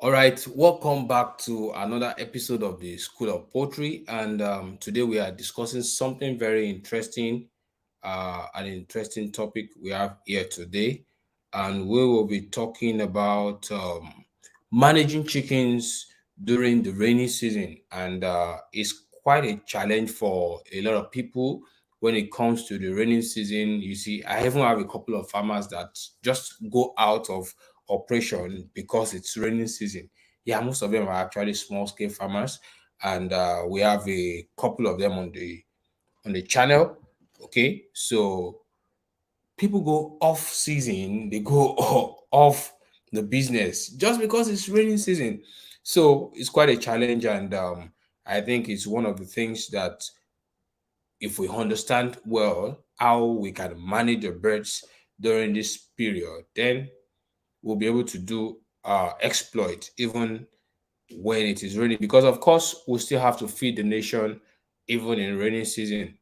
All right, welcome back to another episode of the School of Poultry. And today we are discussing something very interesting, an interesting topic we have here today. And we will be talking about managing chickens during the rainy season. And it's quite a challenge for a lot of people when it comes to the rainy season. You see, I even have a couple of farmers that just go out of operation because it's raining season. Yeah, most of them are actually small scale farmers, and we have a couple of them on the channel. Okay, so people go off season, they go off the business just because it's raining season. So it's quite a challenge, and I think it's one of the things that if we understand well how we can manage the birds during this period, then we'll be able to do exploit even when it is raining, because of course we still have to feed the nation even in rainy season.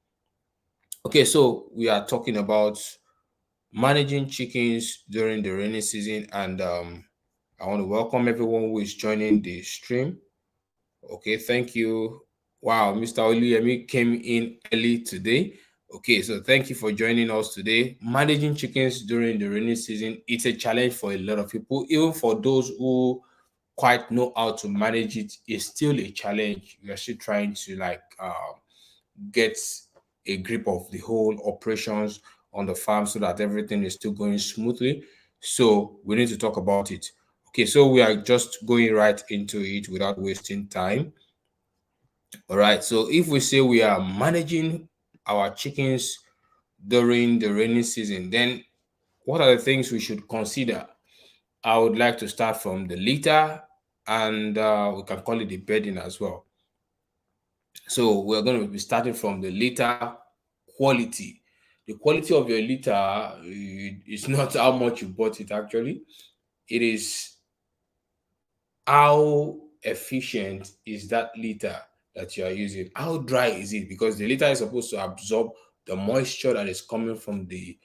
Okay, so we are talking about managing chickens during the rainy season, and I want to welcome everyone who is joining the stream. Okay, thank you. Wow, Mr. Oluyemi came in early today. Okay, so thank you for joining us today. Managing chickens during the rainy season, it's a challenge for a lot of people. Even for those who quite know how to manage it, it's still a challenge. You're still trying to get a grip of the whole operations on the farm so that everything is still going smoothly. So we need to talk about it. Okay, so we are just going right into it without wasting time. All right, so if we say we are managing our chickens during the rainy season, then what are the things we should consider? I would like to start from the litter, and we can call it the bedding as well. So we're going to be starting from the litter quality. The quality of your litter is not how much you bought it actually. It is how efficient is that litter that you are using? How dry is it? Because the litter is supposed to absorb the moisture that is coming from the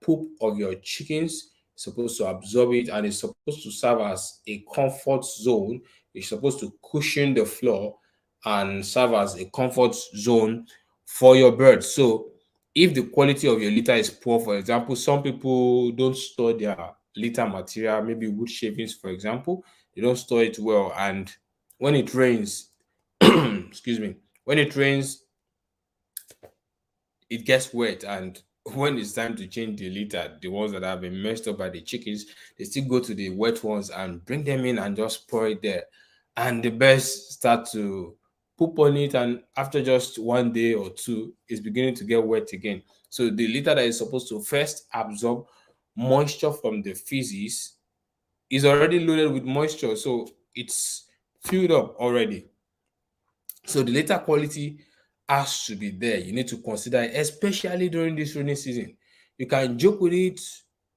poop of your chickens. It's supposed to absorb it, and it's supposed to serve as a comfort zone. It's supposed to cushion the floor and serve as a comfort zone for your birds. So if the quality of your litter is poor, for example, some people don't store their litter material, maybe wood shavings, for example, they don't store it well, and when it rains, excuse me, when it rains, it gets wet, and when it's time to change the litter, the ones that have been messed up by the chickens, they still go to the wet ones and bring them in and just pour it there, and the birds start to poop on it, and after just 1 day or two, it's beginning to get wet again. So the litter that is supposed to first absorb moisture from the feces is already loaded with moisture, so it's filled up already. So the litter quality has to be there. You need to consider it, especially during this rainy season. You can joke with it.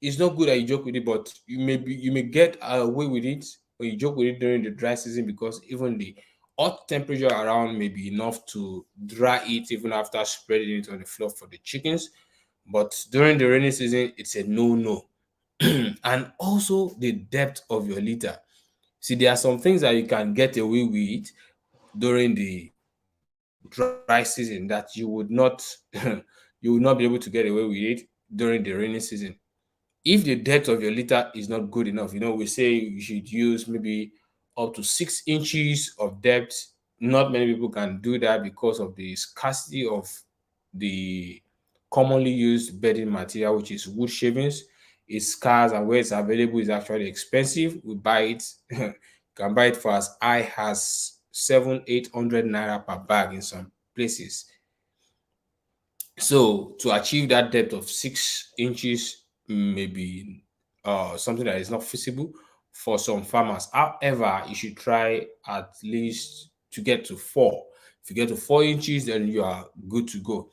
It's not good that you joke with it, but you may get away with it when you joke with it during the dry season, because even the hot temperature around may be enough to dry it even after spreading it on the floor for the chickens. But during the rainy season, it's a no-no. And also the depth of your litter. See, there are some things that you can get away with during the dry season that you would not be able to get away with it during the rainy season. If the depth of your litter is not good enough, we say you should use maybe up to 6 inches of depth. Not many people can do that because of the scarcity of the commonly used bedding material, which is wood shavings. It's scarce, and where it's available is actually expensive. We buy it, you can buy it for as high as 700-800 naira per bag in some places. So to achieve that depth of 6 inches may be something that is not feasible for some farmers. However, you should try at least to get to 4. If you get to 4 inches, then you are good to go.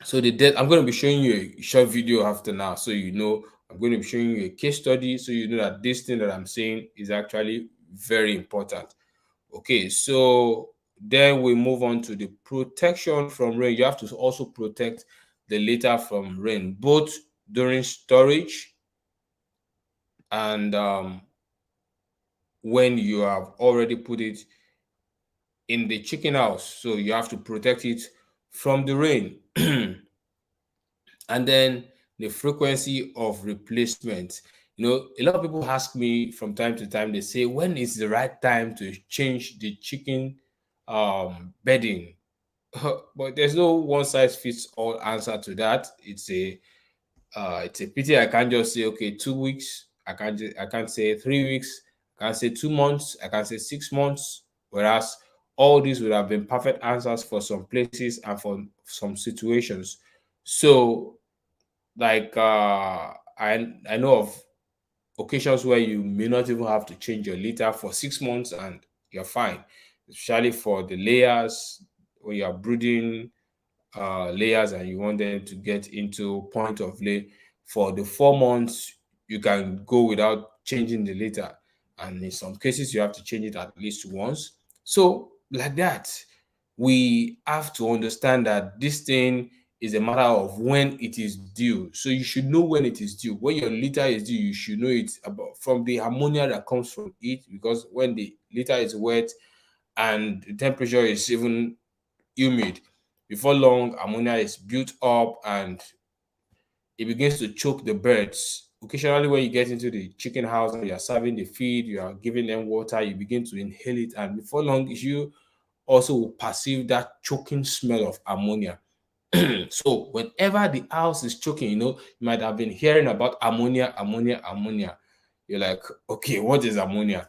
So the depth, I'm going to be showing you a short video after now, so I'm going to be showing you a case study, so you know that this thing that I'm saying is actually very important. Okay, so then we move on to the protection from rain. You have to also protect the litter from rain, both during storage and when you have already put it in the chicken house. So you have to protect it from the rain. And then the frequency of replacement. A lot of people ask me from time to time, they say, when is the right time to change the chicken bedding? But there's no one size fits all answer to that. It's a pity I can't just say, okay, 2 weeks. I can't say 3 weeks. I can't say 2 months. I can't say 6 months. Whereas all these would have been perfect answers for some places and for some situations. So, like, I know of occasions where you may not even have to change your litter for 6 months and you're fine, especially for the layers when you're brooding layers and you want them to get into point of lay. For the 4 months, you can go without changing the litter, and in some cases you have to change it at least once. So like that, we have to understand that this thing is a matter of when it is due. So you should know when it is due. When your litter is due, you should know it about from the ammonia that comes from it, because when the litter is wet and the temperature is even humid, before long ammonia is built up and it begins to choke the birds. Occasionally, when you get into the chicken house and you are serving the feed, you are giving them water, you begin to inhale it, and before long, you also will perceive that choking smell of ammonia. So, whenever the house is choking, you might have been hearing about ammonia, ammonia, ammonia. You're like, okay, what is ammonia?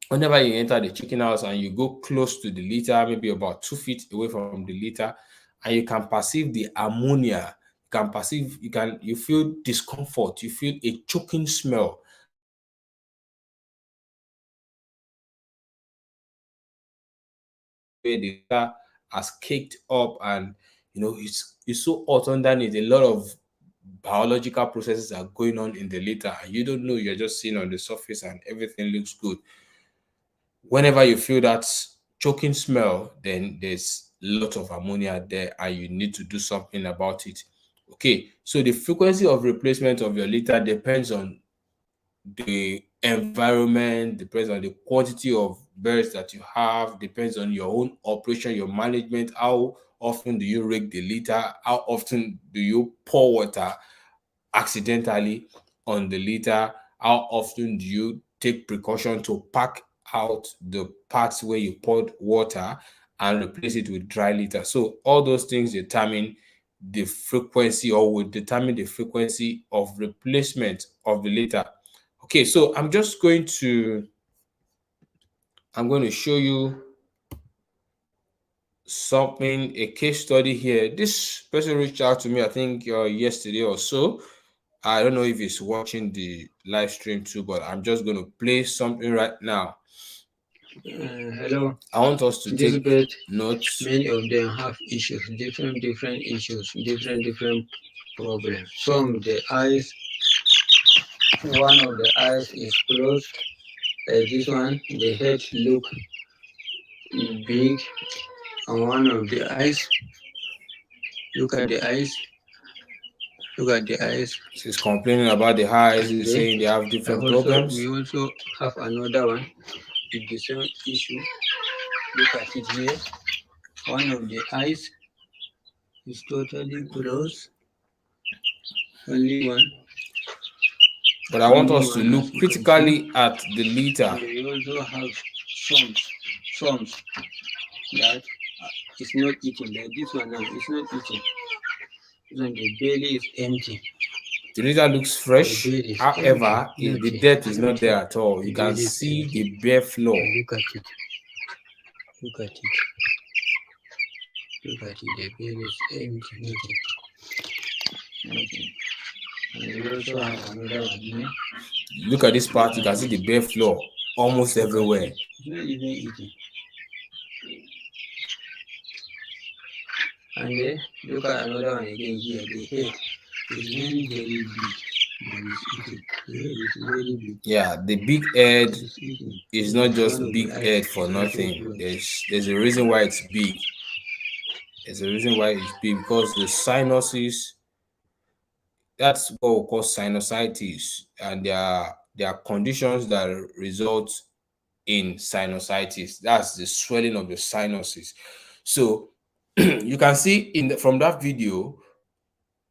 Whenever you enter the chicken house and you go close to the litter, maybe about 2 feet away from the litter, and you can perceive the ammonia, you feel discomfort, you feel a choking smell. That is the ammonia where the litter has caked up, and it's so hot underneath. A lot of biological processes are going on in the litter, and you don't know. You're just seeing on the surface, and everything looks good. Whenever you feel that choking smell, then there's a lot of ammonia there and you need to do something about it. Okay, so the frequency of replacement of your litter depends on the environment, depends on the quantity of birds that you have, depends on your own operation, your management. How often do you rake the litter? How often do you pour water accidentally on the litter? How often do you take precaution to pack out the parts where you poured water and replace it with dry litter? So all those things determine the frequency, or will determine the frequency of replacement of the litter. Okay, so I'm going to show you something, a case study here. This person reached out to me, I think yesterday or so. I don't know if he's watching the live stream too, but I'm just going to play something right now. Hello. I want us to This take bird, notes. many of them have issues, different issues, different problems. Some the eyes, one of the eyes is closed. This one, the head look big, and one of the eyes, look at the eyes, look at the eyes, She's complaining about the highs, and he's then saying they have I different also we problems. also have another one with the same issue. Look at it here. One of the eyes is totally closed. Only one, But I want only us to one, as look you can see. critically at the litter. And we also have some that is not eating. Like this one now, it's not eating. This one, the belly is empty. The litter looks The fresh. belly is empty, However, the empty, depth is not empty. there at all. You The can belly is see empty. the bare floor. Look at it. Look at it. Look at it. The belly is empty, nothing. Nothing. And we also have another one here. Look at this Look part. You at can see it. the bare floor almost Look at it. everywhere. It's not even eating. And then look at another one again here. The head is very big. But it's eating. The head is very big. Yeah, the big head It's eating. is Look not at one just of the big eyes head for is also nothing. closed. There's a reason why it's big. There's a reason why it's big, because the sinuses, that's what we call sinusitis, and there are conditions that result in sinusitis. That's the swelling of the sinuses. So you can see from that video,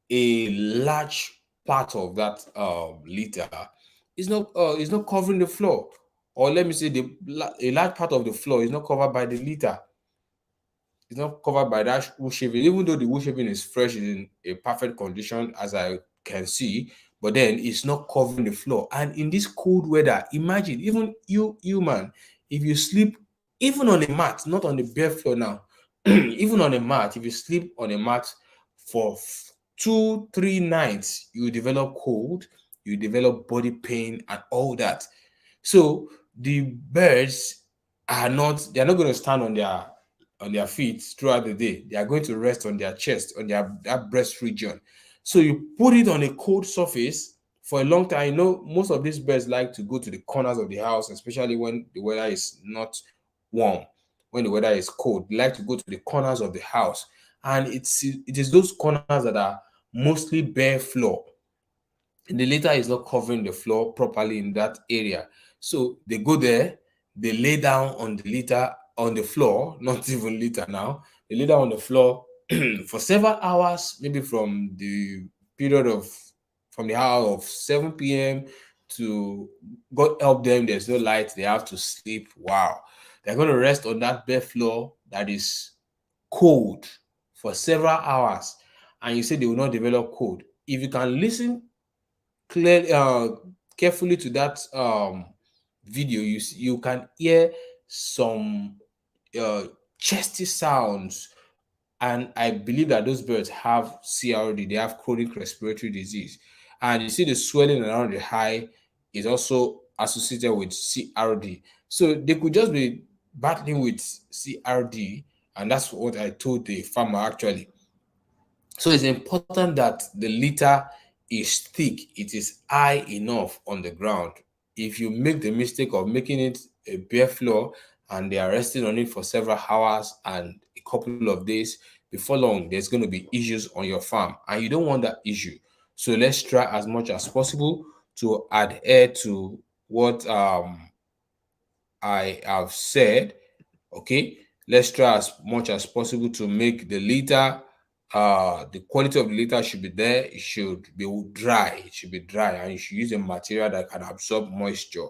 a large part of that litter is not covering the floor, or let me say a large part of the floor is not covered by the litter. It's not covered by that wood shaving, even though the wood shaving is fresh, is in a perfect condition as I can see, but then it's not covering the floor. And in this cold weather, imagine even you man, if you sleep even on a mat, not on the bare floor now, even on a mat, if you sleep on a mat for 2 3 nights, you develop cold, you develop body pain and all that. So the birds they're not going to stand on their feet throughout the day. They are going to rest on their chest, on their that breast region. So you put it on a cold surface for a long time. You know, most of these birds like to go to the corners of the house, especially when the weather is not warm. When the weather is cold, they like to go to the corners of the house, and it is those corners that are mostly bare floor, and the litter is not covering the floor properly in that area. So they go there, they lay down on the litter on the floor, not even litter now. They lay down on the floor for several hours, maybe period of from the hour of 7 p.m. to God help them, there's no light, they have to sleep. Wow. They're going to rest on that bare floor that is cold for several hours. And you say they will not develop cold. If you can listen clear carefully to that video, you can hear some uh, chesty sounds, and I believe that those birds have CRD. They have chronic respiratory disease, and you see the swelling around the eye is also associated with CRD. So they could just be battling with CRD, and that's what I told the farmer actually. So it's important that the litter is thick, it is high enough on the ground. If you make the mistake of making it a bare floor and they are resting on it for several hours and a couple of days, before long, there's going to be issues on your farm, and you don't want that issue. So let's try as much as possible to adhere to what I have said. Okay, let's try as much as possible to make the litter the quality of the litter should be there. It should be dry, it should be dry, and you should use a material that can absorb moisture.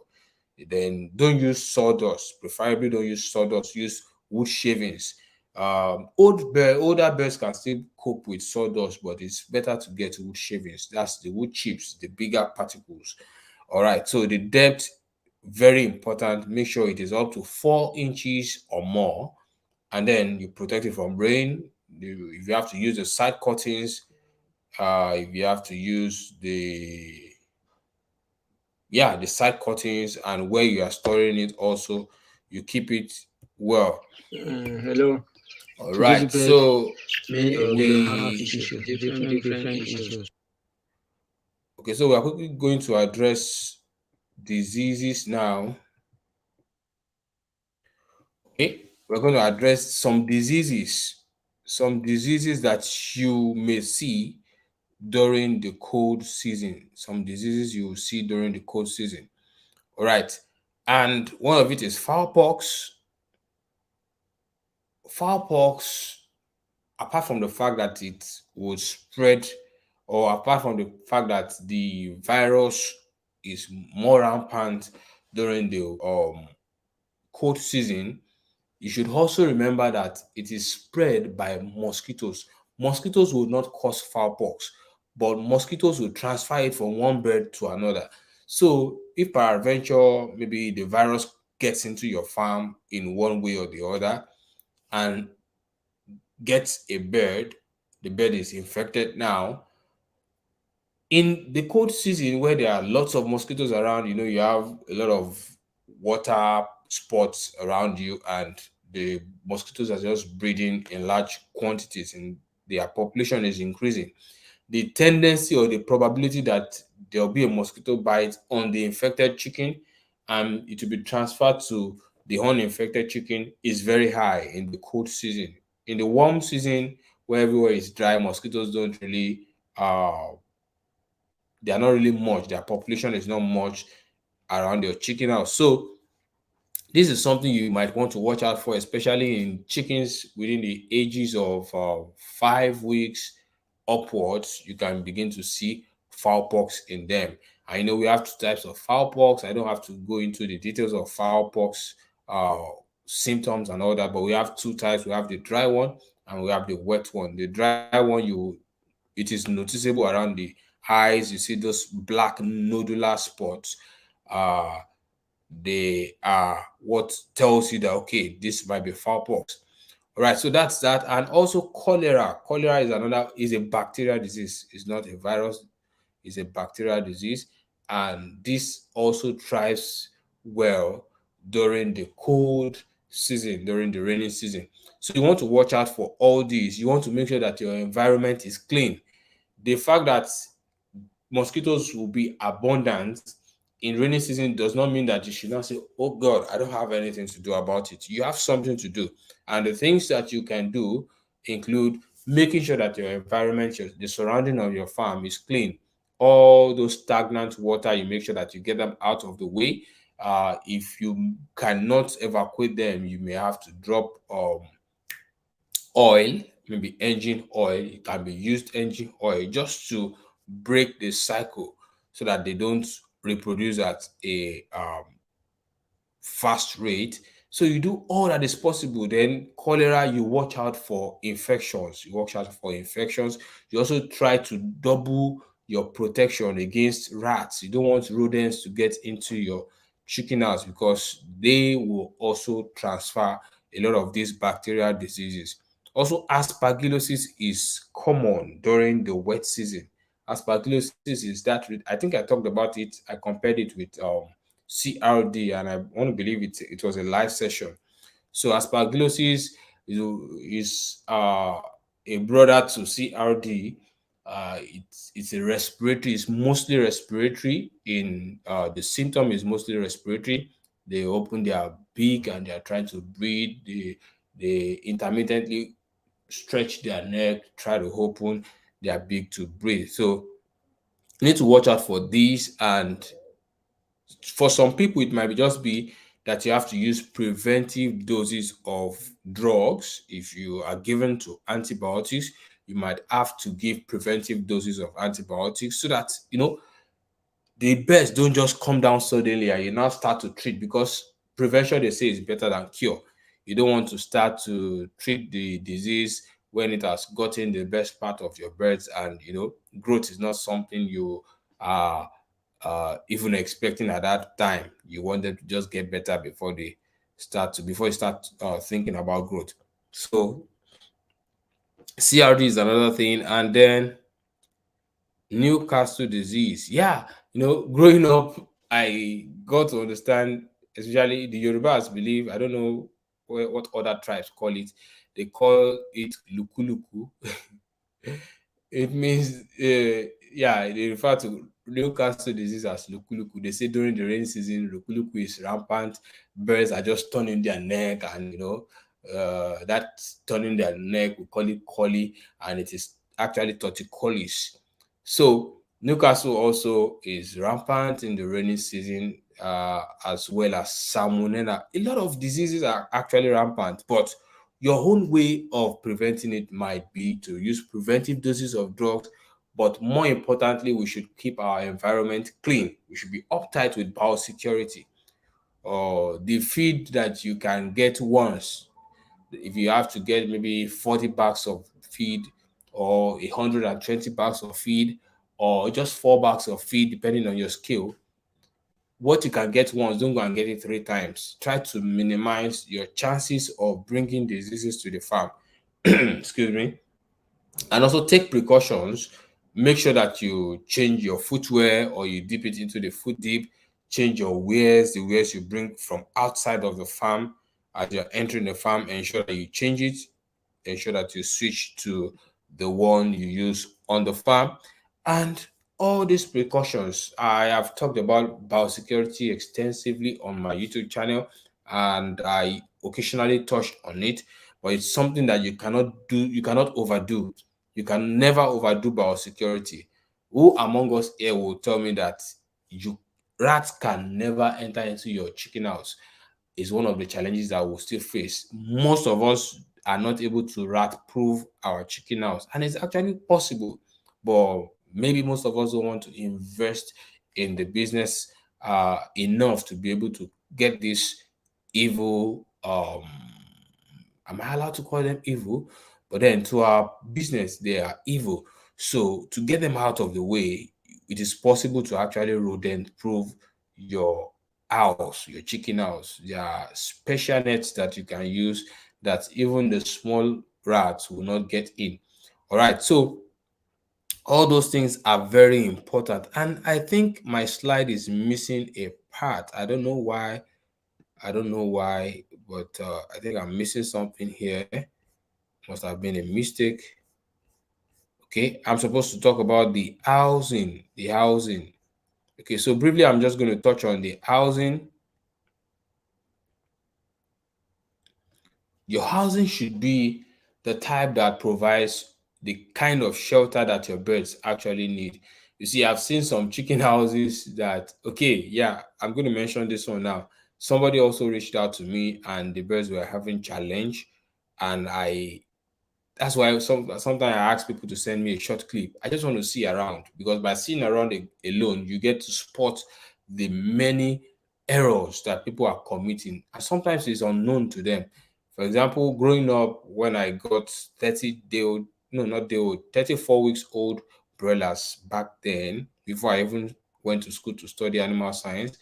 Then don't use sawdust, preferably don't use sawdust, use wood shavings. Older birds can still cope with sawdust, but it's better to get wood shavings. That's the wood chips, the bigger particles. All right, so the depth, very important. Make sure it is up to 4 inches or more, and then you protect it from rain. If you have to use the side cuttings, if you have to use the side cuttings, and where you are storing it also, you keep it well. Hello. All This right, bed, so many of them have we issues, different issues. okay, so we are quickly going to address diseases now. Okay, we're going to address some diseases that you may see during the cold season. Some diseases you will see during the cold season. All right. And one of it is fowl pox. Fowl pox, apart from the fact that it would spread, or apart from the fact that the virus is more rampant during the cold season, you should also remember that it is spread by mosquitoes. Mosquitoes will not cause fowl pox, but mosquitoes will transfer it from one bird to another. So if peradventure maybe the virus gets into your farm in one way or the other and gets a bird, the bird is infected now. In the cold season where there are lots of mosquitoes around, you have a lot of water spots around you, and the mosquitoes are just breeding in large quantities and their population is increasing. The tendency or the probability that there'll be a mosquito bite on the infected chicken and it will be transferred to the uninfected chicken is very high in the cold season. In the warm season, where everywhere is dry, mosquitoes don't really they are not really much. Their population is not much around your chicken house. So This is something you might want to watch out for, especially in chickens within the ages of 5 weeks upwards. You can begin to see fowl pox in them. I know we have two types of fowl pox. I don't have to go into the details of fowl pox symptoms and all that, but we have two types. We have the dry one and we have the wet one. The dry one, it is noticeable around the eyes. You see those black nodular spots. Uh, they are what tells you that okay, this might be fowl pox. All right, so that's that. And also cholera. Cholera is a bacterial disease. It's not a virus. It's a bacterial disease, and this also thrives well during the cold season, during the rainy season. So you want to watch out for all these. You want to make sure that your environment is clean. The fact that mosquitoes will be abundant in rainy season does not mean that you should not say, oh God, I don't have anything to do about it. You have something to do. And the things that you can do include making sure that your environment, the surrounding of your farm is clean. All those stagnant water, you make sure that you get them out of the way. If you cannot evacuate them, you may have to drop oil, maybe engine oil. It can be used engine oil just to break the cycle so that they don't reproduce at a fast rate. So you do all that is possible. Then cholera, you watch out for infections. You watch out for infections. You also try to double your protection against rats. You don't want rodents to get into your chicken house because they will also transfer a lot of these bacterial diseases. Also, aspergillosis is common during the wet season. Aspergillosis is that, I think I talked about it. I compared it with CRD, and I want to believe it was a live session. So aspergillosis is a brother to CRD. It's a respiratory. It's mostly respiratory. In the symptom is mostly respiratory. They open their beak and they are trying to breathe. They intermittently stretch their neck, try to open their beak to breathe. So you need to watch out for these. And for some people, it might be just be that you have to use preventive doses of drugs. If you are given to antibiotics, you might have to give preventive doses of antibiotics so that the birds don't just come down suddenly and you now start to treat, because prevention, they say, is better than cure. You don't want to start to treat the disease when it has gotten the best part of your birds, and growth is not something you are even expecting at that time. You want them to just get better before you start thinking about growth. So CRD is another thing. And then Newcastle disease. Yeah, growing up, I got to understand, especially the Yorubas believe, I don't know what other tribes call it. They call it lukuluku. It means, yeah, they refer to Newcastle disease as lukuluku. They say during the rainy season, lukuluku is rampant. Birds are just turning their neck, and that turning their neck, we call it collie, and it is actually torticollis. So Newcastle also is rampant in the rainy season, as well as salmonella. A lot of diseases are actually rampant, but your own way of preventing it might be to use preventive doses of drugs. But more importantly, we should keep our environment clean. We should be uptight with biosecurity. Or the feed that you can get once, if you have to get maybe 40 bags of feed, or 120 bags of feed, or just 4 bags of feed, depending on your skill, what you can get once, don't go and get it 3 times. Try to minimize your chances of bringing diseases to the farm. Excuse me. And also take precautions. Make sure that you change your footwear, or you dip it into the foot dip. Change your wares, the wares you bring from outside of the farm. As you're entering the farm, ensure that you change it. Ensure that you switch to the one you use on the farm. And all these precautions, I have talked about biosecurity extensively on my YouTube channel, and I occasionally touch on it, but it's something that you cannot overdo. You can never overdo biosecurity. Who among us here will tell me that you rats can never enter into your chicken house? is one of the challenges that we'll still face. Most of us are not able to rat proof our chicken house, and it's actually possible, but maybe most of us don't want to invest in the business enough to be able to get this evil. Am I allowed to call them evil? But then to our business, they are evil. So to get them out of the way, it is possible to actually rodent proof your house, your chicken house. There are special nets that you can use that even the small rats will not get in. All right. So all those things are very important. And I think my slide is missing a part. I don't know why. I don't know why, but I think I'm missing something here. Must have been a mistake. Okay. I'm supposed to talk about the housing. The housing. Okay. So briefly, I'm just going to touch on the housing. Your housing should be the type that provides the kind of shelter that your birds actually need. You see, I've seen some chicken houses that, okay, yeah, I'm going to mention this one now. Somebody also reached out to me and the birds were having challenge, and that's why sometimes I ask people to send me a short clip. I just want to see around, because by seeing around alone, you get to spot the many errors that people are committing, and sometimes it's unknown to them. For example, growing up, when I got 30-day old, no, not day old, 34 weeks old broilers back then, before I even went to school to study animal science,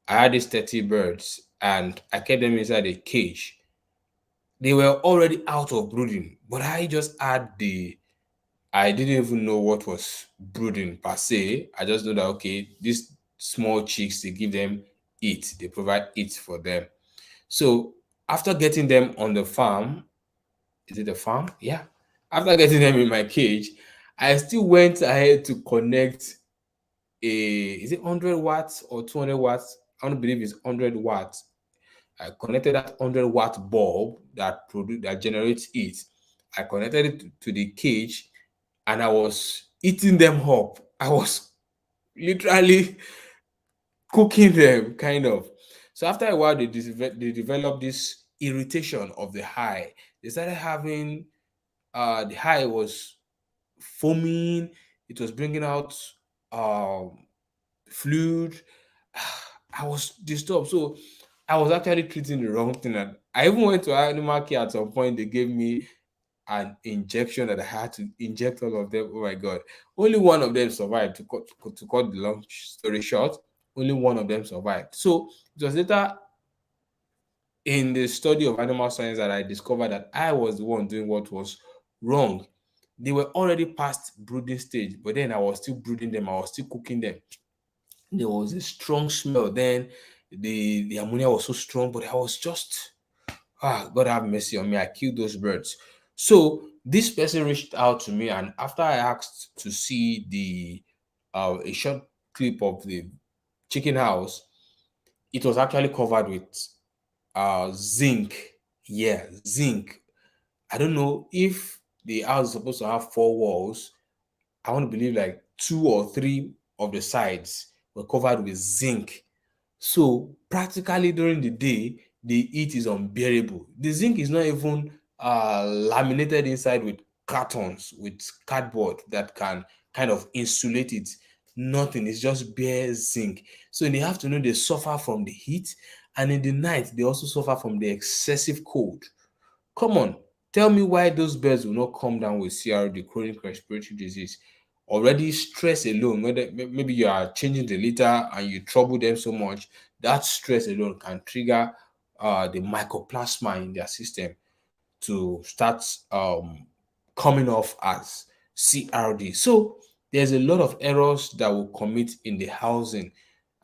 I had these 30 birds and I kept them inside a cage. They were already out of brooding, but I didn't even know what was brooding per se. I just know that, okay, these small chicks, they give them eat, they provide eat for them. So after getting them on the farm, is it a farm? Yeah. After getting them in my cage, I still went ahead to connect is it 100 watts or 200 watts? I don't believe it's 100 watts. I connected that 100-watt bulb that generates heat. I connected it to the cage, and I was eating them up. I was literally cooking them, kind of. So after a while, they developed this irritation of the hive. They started having the hive was foaming. It was bringing out um, fluid. I was disturbed. So I was actually treating the wrong thing. And I even went to animal care at some point. They gave me an injection that I had to inject all of them. Oh my God. Only one of them survived. To cut the long story short, only one of them survived. So it was later in the study of animal science that I discovered that I was the one doing what was wrong. They were already past brooding stage, but then I was still brooding them. I was still cooking them. There was a strong smell. Then the ammonia was so strong, but I was just God have mercy on me. I killed those birds. So this person reached out to me, and after I asked to see the a short clip of the chicken house, it was actually covered with zinc. Yeah, zinc. I don't know if the house is supposed to have four walls. I want to believe like two or three of the sides were covered with zinc. So practically during the day, the heat is unbearable. The zinc is not even laminated inside with cartons, with cardboard that can kind of insulate it. Nothing. It's just bare zinc. So in the afternoon, they suffer from the heat, and in the night, they also suffer from the excessive cold. Come on, tell me why those birds will not come down with CRD, chronic respiratory disease. Already stress alone, whether maybe you are changing the litter and you trouble them so much, that stress alone can trigger the mycoplasma in their system to start coming off as CRD. So there's a lot of errors that will commit in the housing,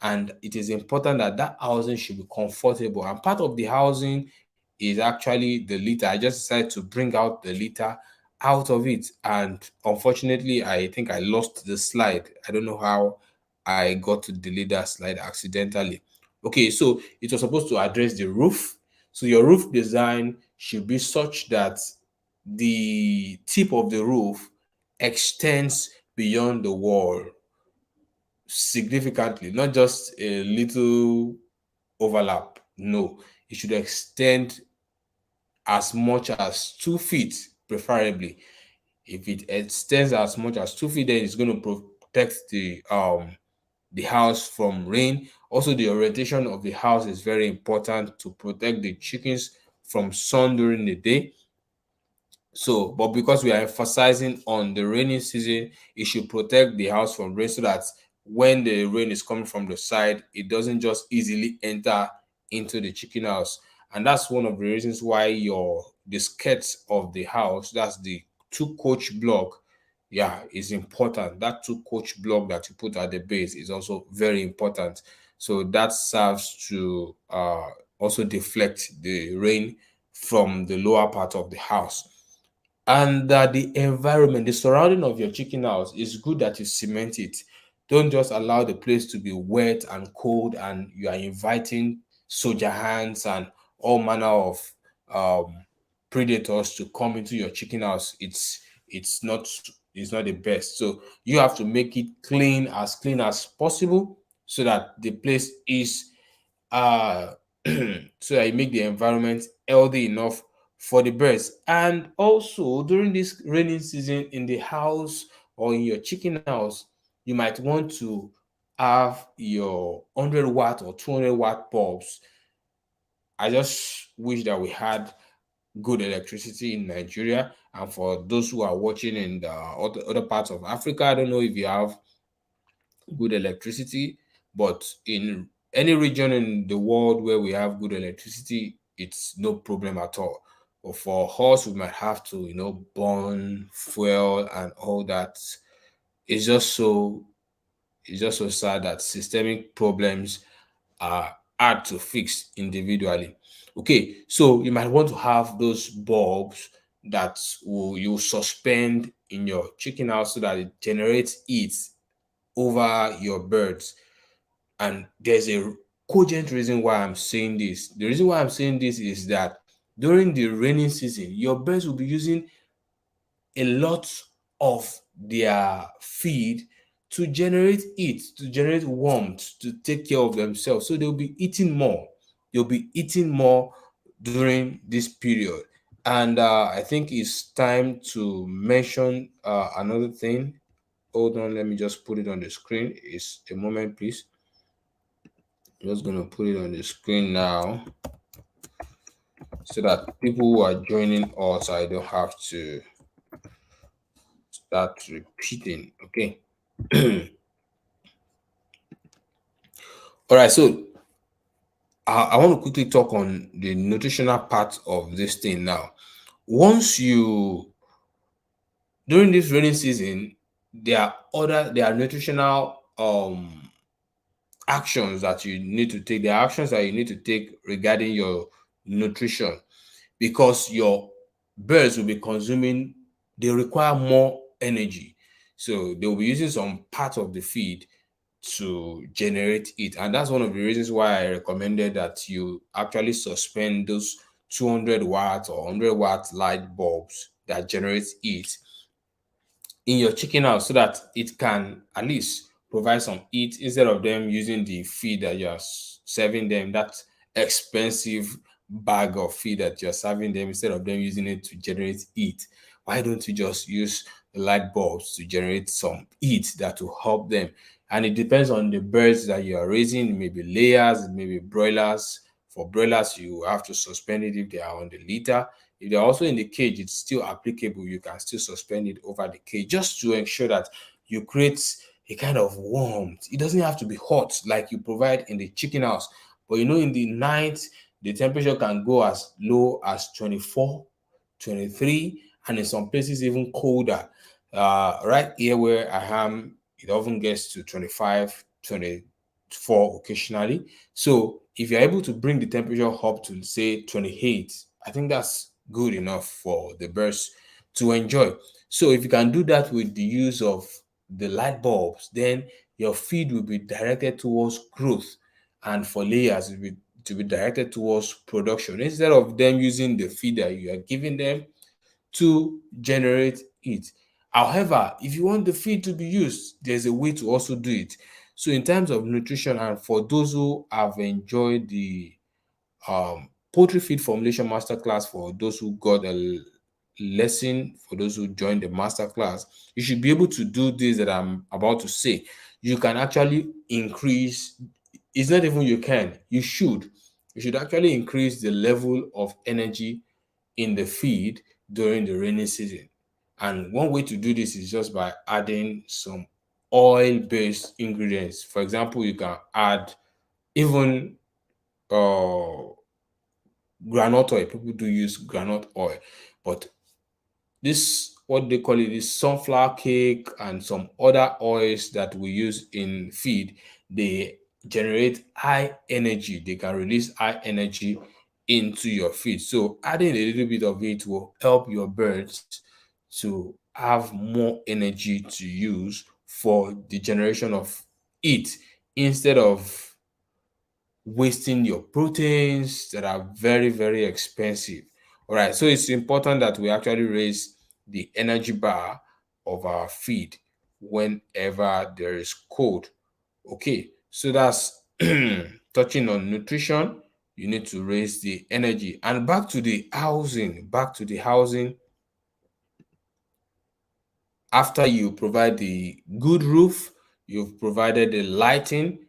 and it is important that that housing should be comfortable. And part of the housing is actually the litter. I just decided to bring out the litter out of it, and unfortunately, I think I lost the slide. I don't know how I got to delete that slide accidentally. Okay, so it was supposed to address the roof. So your roof design should be such that the tip of the roof extends beyond the wall significantly, not just a little overlap. No, it should extend as much as 2 feet, preferably. If it extends as much as 2 feet, then it's going to protect the house from rain. Also, the orientation of the house is very important to protect the chickens from sun during the day. So, but because we are emphasizing on the rainy season, it should protect the house from rain so that when the rain is coming from the side, it doesn't just easily enter into the chicken house. And that's one of the reasons why your the skirts of the house, that's the two coach block, yeah, is important. That two coach block that you put at the base is also very important. So that serves to also deflect the rain from the lower part of the house. And that the environment, the surrounding of your chicken house, is good that you cement it. Don't just allow the place to be wet and cold and you are inviting soldier hands and all manner of um, predators to come into your chicken house. It's not the best. So you have to make it clean as possible so that the place is uh so that you make the environment healthy enough for the birds. And also during this raining season in the house or in your chicken house, you might want to have your 100 watt or 200-watt bulbs. I just wish that we had good electricity in Nigeria. And for those who are watching in the other parts of Africa, I don't know if you have good electricity, but in any region in the world where we have good electricity, it's no problem at all. But for us, we might have to, burn fuel and all that. It's just so it's just so sad that systemic problems are hard to fix individually. Okay, so you might want to have those bulbs that you suspend in your chicken house so that it generates heat over your birds. And there's a cogent reason why I'm saying this. The reason why I'm saying this is that during the rainy season, your birds will be using a lot of their feed to generate heat, to generate warmth, to take care of themselves. So they'll be eating more. They'll be eating more during this period. And I think it's time to mention another thing. Hold on, let me just put it on the screen. It's a moment, please. I'm just gonna put it on the screen now so that people who are joining us, I don't have to start repeating. Okay. All right. So I want to quickly talk on the nutritional part of this thing now. Once you During this rainy season, there are nutritional actions that you need to take. There are actions that you need to take regarding your nutrition, because your birds will be consuming, they require more energy. So they will be using some part of the feed to generate it. And that's one of the reasons why I recommended that you actually suspend those 200 watt or 100-watt light bulbs that generates heat in your chicken house so that it can at least provide some heat instead of them using the feed that you're serving them, that expensive bag of feed that you're serving them, instead of them using it to generate heat. Why don't you just use the light bulbs to generate some heat that will help them? And it depends on the birds that you are raising. It may be layers, it may be broilers. For broilers, you have to suspend it if they are on the litter. If they're also in the cage, it's still applicable. You can still suspend it over the cage just to ensure that you create a kind of warmth. It doesn't have to be hot like you provide in the chicken house. But in the night, the temperature can go as low as 24, 23, and in some places even colder. Right here where I am, it often gets to 25, 24 occasionally. So if you're able to bring the temperature up to say 28, I think that's good enough for the birds to enjoy. So if you can do that with the use of the light bulbs, then your feed will be directed towards growth, and for layers it will be directed towards production instead of them using the feed that you are giving them to generate it. However, if you want the feed to be used, there's a way to also do it. So in terms of nutrition, and for those who have enjoyed the Poultry feed formulation masterclass, for those who got a lesson, for those who joined the masterclass, you should be able to do this that I'm about to say. You can actually increase, it's not even you can, you should actually increase the level of energy in the feed during the rainy season. And one way to do this is just by adding some oil-based ingredients. For example, you can add even uh groundnut oil. People do use groundnut oil, but this, what they call it, is sunflower cake and some other oils that we use in feed. They generate high energy. They can release high energy into your feed. So adding a little bit of it will help your birds to have more energy to use for the generation of it, instead of wasting your proteins that are very, very expensive. All right, so it's important that we actually raise the energy bar of our feed whenever there is cold. Okay, so that's touching on nutrition. You need to raise the energy. And back to the housing. After you provide the good roof, you've provided the lighting.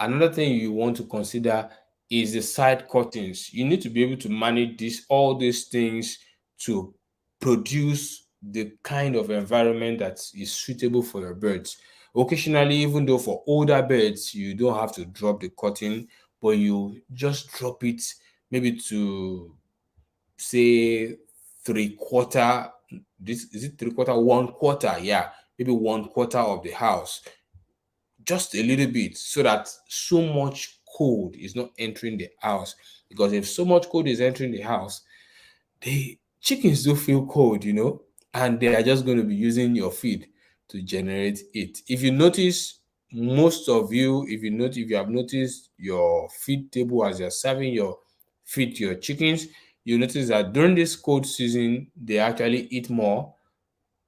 Another thing you want to consider is the side curtains. You need to be able to manage all these things to produce the kind of environment that is suitable for your birds. Occasionally, even though for older birds, you don't have to drop the curtain, but you just drop it maybe to, say, three quarter. This is it, three quarter, one quarter, yeah, maybe one quarter of the house, just a little bit, so that so much cold is not entering the house. Because if so much cold is entering the house, the chickens do feel cold, and they are just going to be using your feed to generate it. If you notice, most of you, if you have noticed your feed table as you're serving your feed to your chickens, you notice that during this cold season they actually eat more,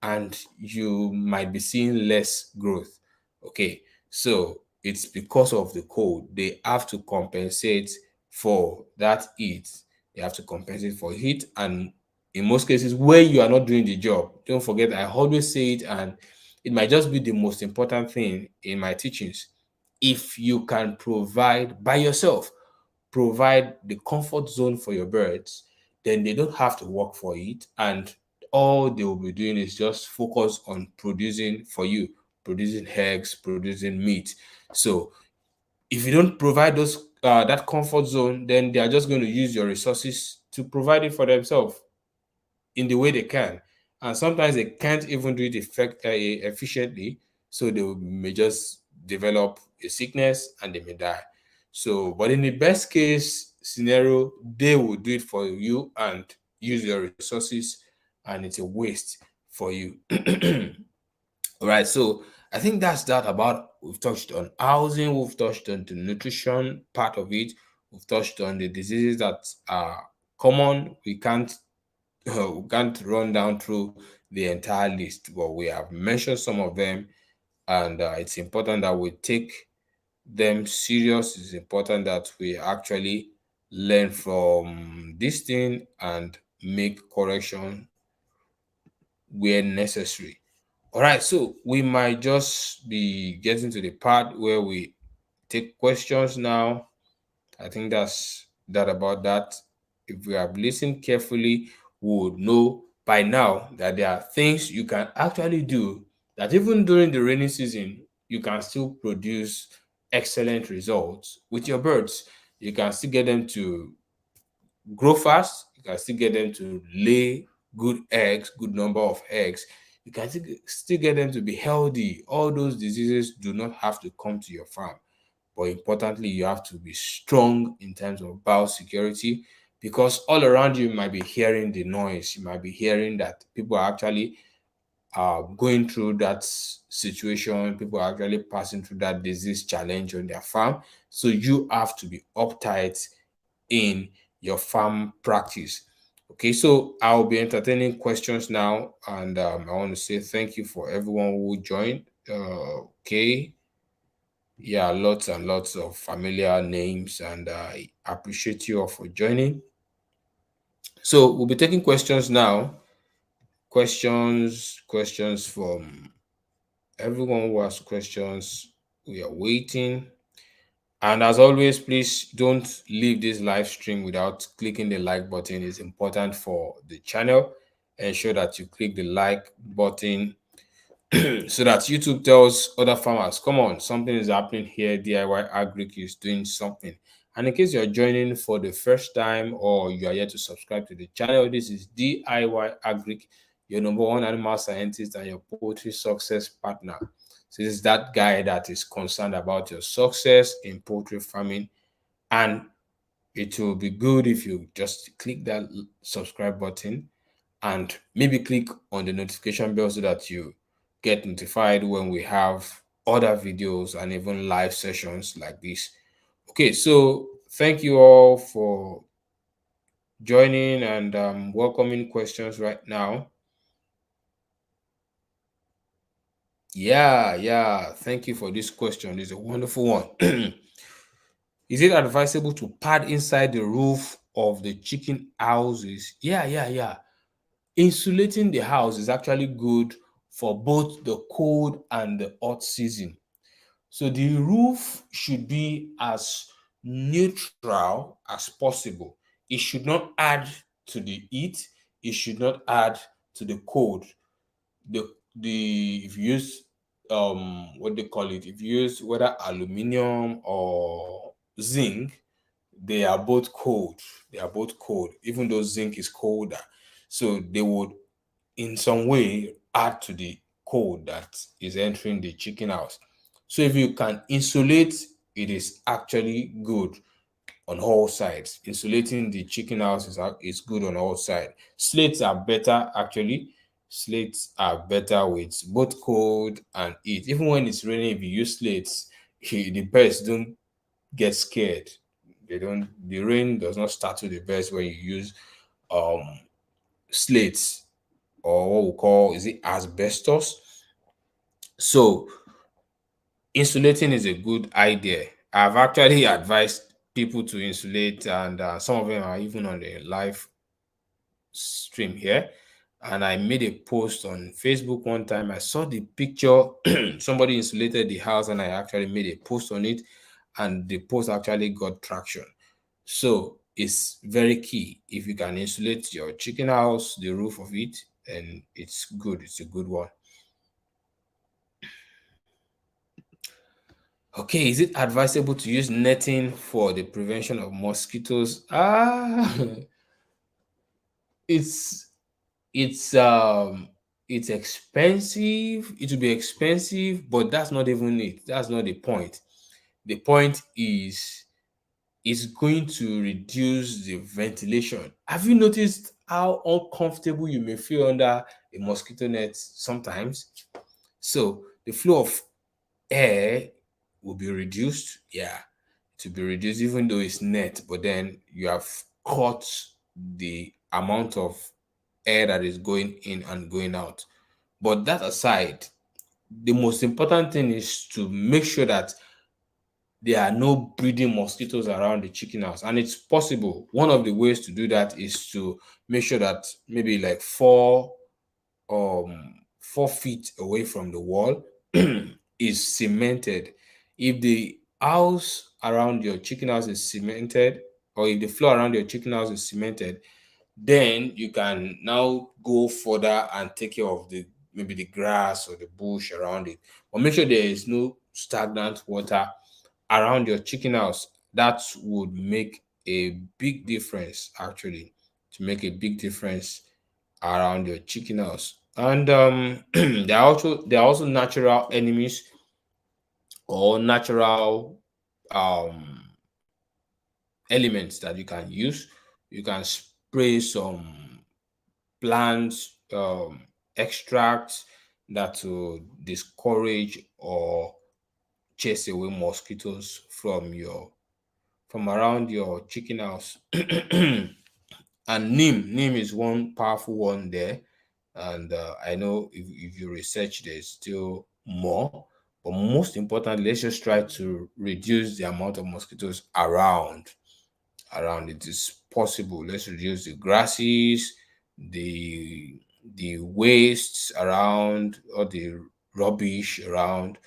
and you might be seeing less growth. Okay, so it's because of the cold. They have to compensate for that heat. They have to compensate for heat, and in most cases, where you are not doing the job, don't forget, I always say it, and it might just be the most important thing in my teachings. If you can provide by yourself, provide the comfort zone for your birds, then they don't have to work for it, and all they will be doing is just focus on producing for you, producing eggs, producing meat. So if you don't provide those that comfort zone, then they are just going to use your resources to provide it for themselves in the way they can. And sometimes they can't even do it efficiently. So they may just develop a sickness and they may die. So, but in the best case scenario, they will do it for you and use your resources, and it's a waste for you. All right. So I think that's that about. We've touched on housing, we've touched on the nutrition part of it, we've touched on the diseases that are common. We can't run down through the entire list, but we have mentioned some of them, and it's important that we take them serious. It's important that we actually learn from this thing and make correction where necessary. All right, so we might just be getting to the part where we take questions now. I think that's that about that. If we have listened carefully, we would know by now that there are things you can actually do, that even during the rainy season, you can still produce excellent results with your birds. You can still get them to grow fast. You can still get them to lay good eggs, good number of eggs. You can still get them to be healthy. All those diseases do not have to come to your farm. But importantly, you have to be strong in terms of biosecurity, because all around you might be hearing the noise. You might be hearing that people are actually going through that situation. People are actually passing through that disease challenge on their farm. So you have to be uptight in your farm practice. Okay, so I'll be entertaining questions now, and I want to say thank you for everyone who joined. Okay, Yeah, lots and lots of familiar names, and I appreciate you all for joining. So we'll be taking questions now. Questions from everyone who has questions. We are waiting. And as always, please don't leave this live stream without clicking the like button. It's important for the channel. Ensure that you click the like button so that YouTube tells other farmers, come on, something is happening here. DIY Agric is doing something. And in case you're joining for the first time or you are yet to subscribe to the channel, this is DIY Agric, your number one animal scientist and your poultry success partner. So this is that guy that is concerned about your success in poultry farming, and it will be good if you just click that subscribe button and maybe click on the notification bell so that you get notified when we have other videos and even live sessions like this. Okay, so thank you all for joining and welcoming questions right now. Yeah, thank you for this question. It's a wonderful one. Is it advisable to pad inside the roof of the chicken houses? Yeah. Insulating the house is actually good for both the cold and the hot season. So the roof should be as neutral as possible. It should not add to the heat. It should not add to the cold. The if you use what they call it, if you use whether aluminum or zinc, they are both cold. They are both cold, even though zinc is colder. So they would in some way add to the cold that is entering the chicken house. So if you can insulate, it is actually good on all sides. Insulating the chicken house is good on all sides. Slates are better actually. Slates are better with both cold and heat. Even when it's raining, if you use slates, the birds don't get scared. They don't. The rain does not startle the birds when you use um slates, or what we call, is it asbestos. So insulating is a good idea. I've actually advised people to insulate, and some of them are even on the live stream here. And I made a post on Facebook one time. I saw the picture. Somebody insulated the house, and I actually made a post on it, and the post actually got traction. So it's very key. If you can insulate your chicken house, the roof of it, and it's good. It's a good one. Okay, is it advisable to use netting for the prevention of mosquitoes? It's it's um it's expensive. It will be expensive, but that's not even it. That's not the point. The point is it's going to reduce the ventilation. Have you noticed how uncomfortable you may feel under a mosquito net sometimes? So the flow of air will be reduced. Yeah, to be reduced, even though it's net, but then you have cut the amount of air that is going in and going out. But that aside, the most important thing is to make sure that there are no breeding mosquitoes around the chicken house. And it's possible. One of the ways to do that is to make sure that maybe like um 4 feet away from the wall is cemented. If the house around your chicken house is cemented, or if the floor around your chicken house is cemented, then you can now go further and take care of the maybe the grass or the bush around it. But make sure there is no stagnant water around your chicken house. That would make a big difference, actually, to make a big difference around your chicken house. And there are also natural enemies or natural um elements that you can use. You can spray some plant extracts that will discourage or chase away mosquitoes from around your chicken house. And neem is one powerful one there. And I know if you research, there's still more, But most importantly, let's just try to reduce the amount of mosquitoes around. It is possible. Let's reduce the grasses, the wastes around, or the rubbish around.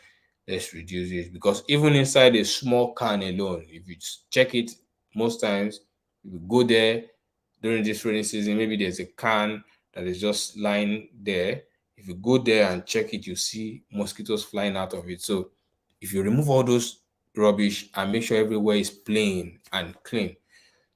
Let's reduce it, because even inside a small can alone, if you check it, most times if you go there during this rainy season, maybe there's a can that is just lying there. If you go there and check it, you see mosquitoes flying out of it. So if you remove all those rubbish and make sure everywhere is plain and clean,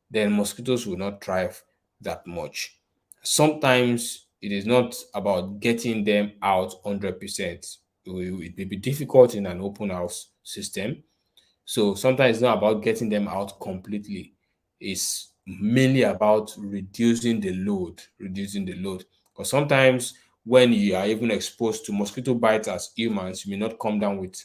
then mosquitoes will not thrive that much. Sometimes it is not about getting them out 100%. It may be difficult in an open house system. So sometimes it's not about getting them out completely. It's mainly about reducing the load. Because sometimes when you are even exposed to mosquito bites as humans, you may not come down with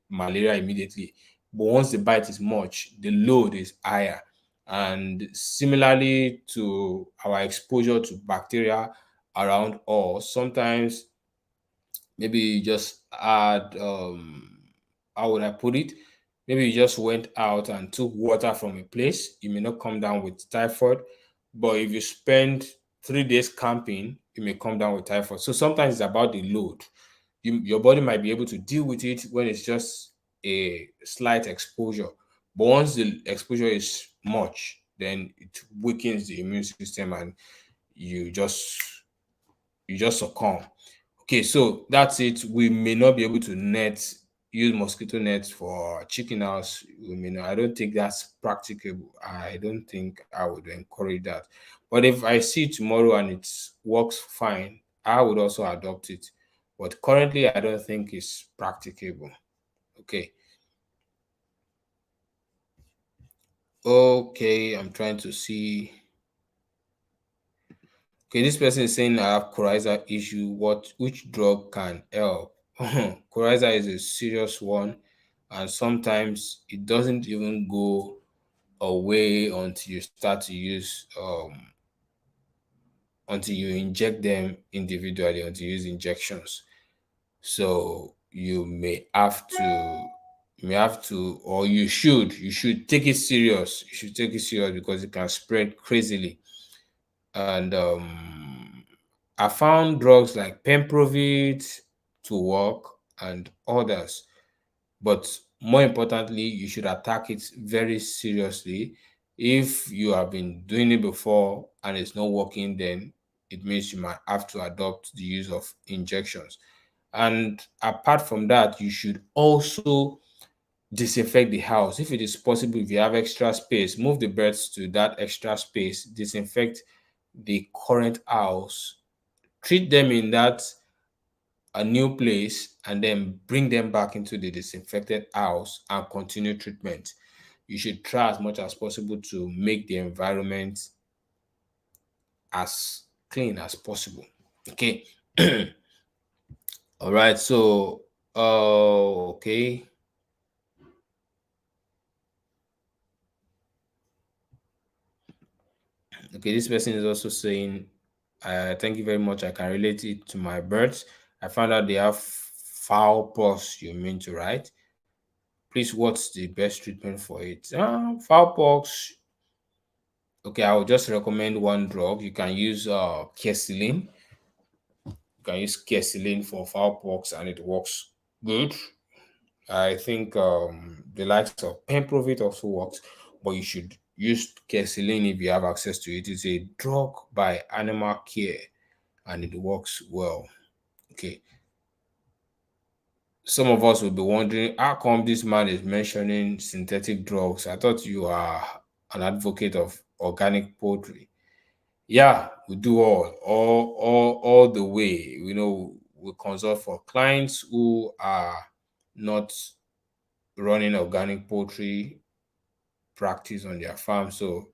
malaria immediately. But once the bite is much, the load is higher. And similarly to our exposure to bacteria around us, sometimes maybe you just add, how would I put it? Maybe you just went out and took water from a place. You may not come down with typhoid, but if you spend 3 days camping, you may come down with typhoid. So sometimes it's about the load. Your body might be able to deal with it when it's just a slight exposure. But once the exposure is much, then it weakens the immune system and you just you just succumb. Okay, so that's it. We may not be able to use mosquito nets for chicken house. We may not. I don't think that's practicable. I don't think I would encourage that. But if I see it tomorrow and it works fine, I would also adopt it. But currently, I don't think it's practicable. Okay. Okay, I'm trying to see. Okay, this person is saying I have coryza issue. Which drug can help? Coryza is a serious one, and sometimes it doesn't even go away until you start to use until you inject them individually, until you use injections. So you may have to, or you should take it serious. You should take it serious because it can spread crazily. And I found drugs like Pemprovit to work and others, but more importantly, you should attack it very seriously. If you have been doing it before and it's not working, then it means you might have to adopt the use of injections. And apart from that, you should also disinfect the house. If it is possible, if you have extra space, move the birds to that extra space, disinfect the current house, treat them in that a new place, and then bring them back into the disinfected house and continue treatment. You should try as much as possible to make the environment as clean as possible. Okay. All right. So, okay. Okay. This person is also saying, thank you very much. I can relate it to my birds. I found out they have foul pox. You mean to, right? Please, what's the best treatment for it? Foul pox. Okay, I would just recommend one drug. You can use quercetin. You can use quercetin for foul pox, and it works good. I think the likes of Pemprovit also works, but you should use quercetin if you have access to it. It's a drug by Animal Care, and it works well. Okay, some of us will be wondering how come this man is mentioning synthetic drugs. I thought you are an advocate of organic poultry. Yeah, we do all the way. We consult for clients who are not running organic poultry practice on their farm. So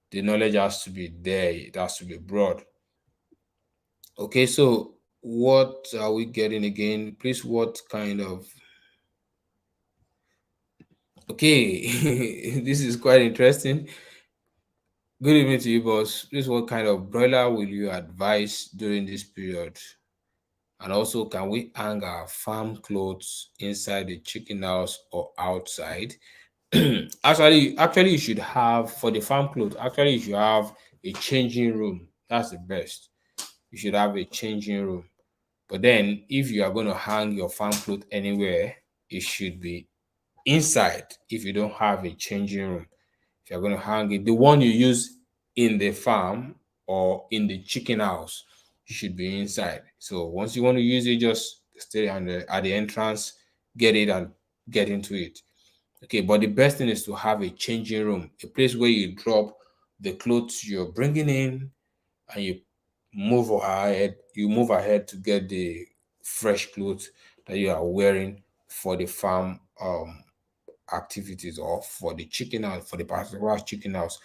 the knowledge has to be there, it has to be broad. Okay, so what are we getting again? Please, what kind of, okay, this is quite interesting. Good evening to you, boss. Please, what kind of broiler will you advise during this period? And also, can we hang our farm clothes inside the chicken house or outside? Actually, you should have for the farm clothes. Actually, you should have a changing room. That's the best. You should have a changing room. But then, if you are going to hang your farm clothes anywhere, it should be inside. If you don't have a changing room, if you're going to hang it, the one you use in the farm or in the chicken house, you should be inside. So once you want to use it, just stay at the entrance, get it and get into it. Okay, but the best thing is to have a changing room, a place where you drop the clothes you're bringing in and you move ahead to get the fresh clothes that you are wearing for the farm activities or for the chicken house, for the particular chicken house.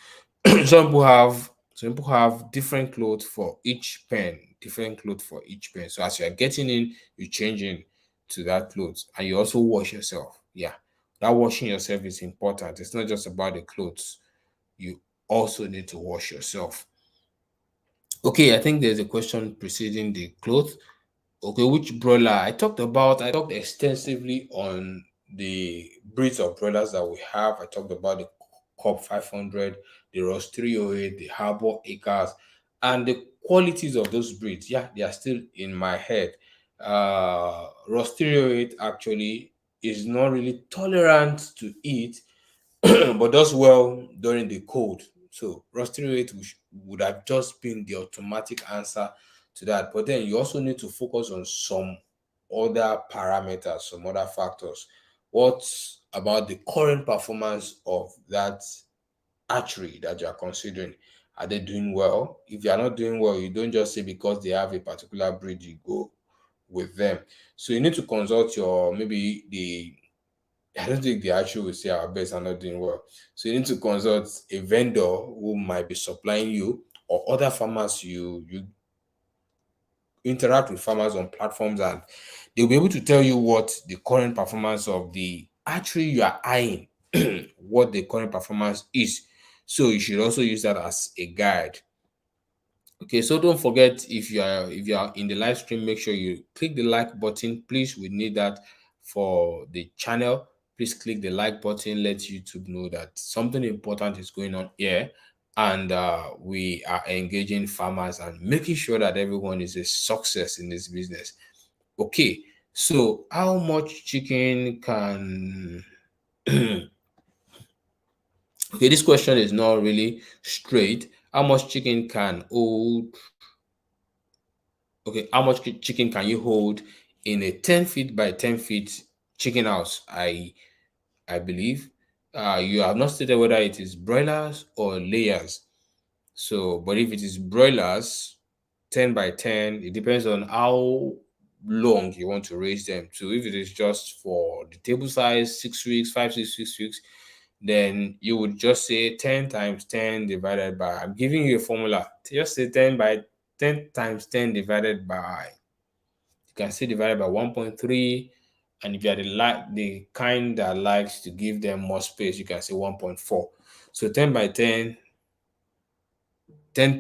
Some people have different clothes for each pen, different clothes for each pen. So as you are getting in, you change in to that clothes and you also wash yourself. Yeah. That washing yourself is important. It's not just about the clothes. You also need to wash yourself. Okay, I think there's a question preceding the clothes. Okay, which broiler? I talked extensively on the breeds of broilers that we have. I talked about the Cop 500, the Ross 308, the Herbal Acres, and the qualities of those breeds. Yeah, they are still in my head. Ross 308 actually is not really tolerant to eat, but does well during the cold. So rusting rate would have just been the automatic answer to that. But then you also need to focus on some other parameters, some other factors. What about the current performance of that archery that you are considering? Are they doing well? If you are not doing well, you don't just say because they have a particular breed, you go with them. So you need to consult your maybe the I don't think the actual will say our best are not doing well. So you need to consult a vendor who might be supplying you or other farmers you interact with farmers on platforms and they'll be able to tell you what the current performance of the archery you are eyeing, what the current performance is. So you should also use that as a guide. Okay, so don't forget if you are in the live stream, make sure you click the like button. Please, we need that for the channel. Please click the like button. Let YouTube know that something important is going on here, and we are engaging farmers and making sure that everyone is a success in this business. Okay, so how much chicken can? Okay, this question is not really straight. How much chicken can hold Okay, how much chicken can you hold in a 10 feet by 10 feet chicken house? I believe you have not stated whether it is broilers or layers. So, but if it is broilers, 10 by 10, it depends on how long you want to raise them to. If it is just for the table size, 6 weeks, 5, 6 weeks, then you would just say 10 times 10 divided by, I'm giving you a formula. Just say 10 times 10 divided by, you can say divided by 1.3. And if you are the kind that likes to give them more space, you can say 1.4. So 10 by 10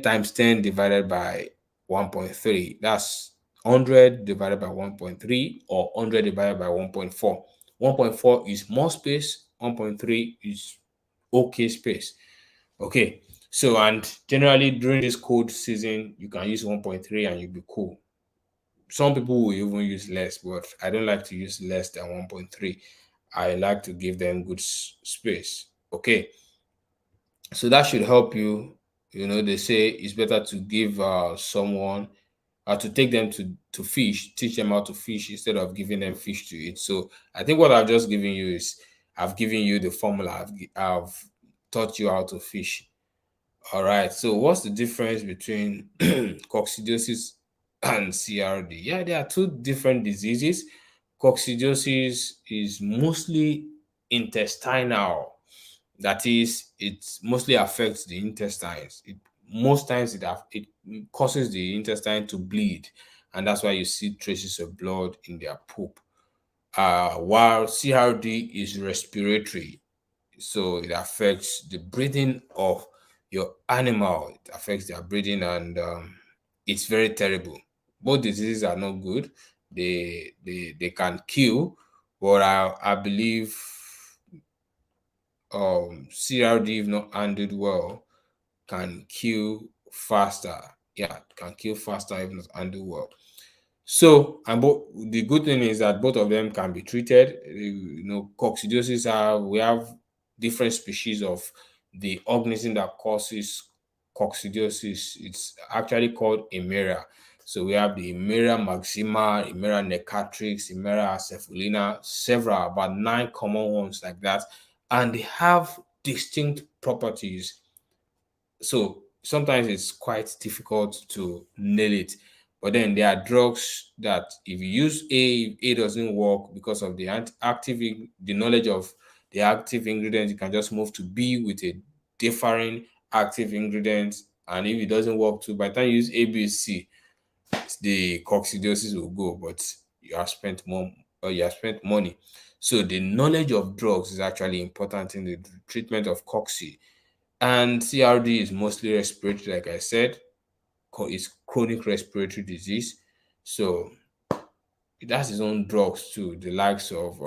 times 10 divided by 1.3. That's 100 divided by 1.3 or 100 divided by 1.4. 1.4 is more space, 1.3 is okay space. Okay, so and generally during this cold season, you can use 1.3 and you'll be cool. Some people will even use less, but I don't like to use less than 1.3. I like to give them good space. Okay, so that should help you. You know, they say it's better to give someone to take them to fish, teach them how to fish instead of giving them fish to eat. So I think what I've just given you is I've given you the formula. I've taught you how to fish. All right. So what's the difference between coccidiosis and CRD? Yeah, there are two different diseases. Coccidiosis is mostly intestinal. That is, it mostly affects the intestines. Most times it causes the intestine to bleed, and that's why you see traces of blood in their poop. While CRD is respiratory, so it affects the breathing of your animal. It affects their breathing, and it's very terrible. Both diseases are not good. They can kill, but I believe CRD, if not handled well, can kill faster. Yeah, can kill faster if not handled well. So, and both the good thing is that both of them can be treated. Coccidiosis we have different species of the organism that causes coccidiosis. It's actually called Emera. So we have the Emera maxima, Emera necatrix, Emera acephalina, several, about 9 common ones like that, and they have distinct properties. So sometimes it's quite difficult to nail it. But then there are drugs that if you use A, if A doesn't work because of the the knowledge of the active ingredient, you can just move to B with a differing active ingredient. And if it doesn't work too, by the time you use A, B, C, the coccidiosis will go, but you have spent more or you have spent money. So the knowledge of drugs is actually important in the treatment of cocci. And CRD is mostly respiratory, like I said, it's chronic respiratory disease. So it has its own drugs too, the likes of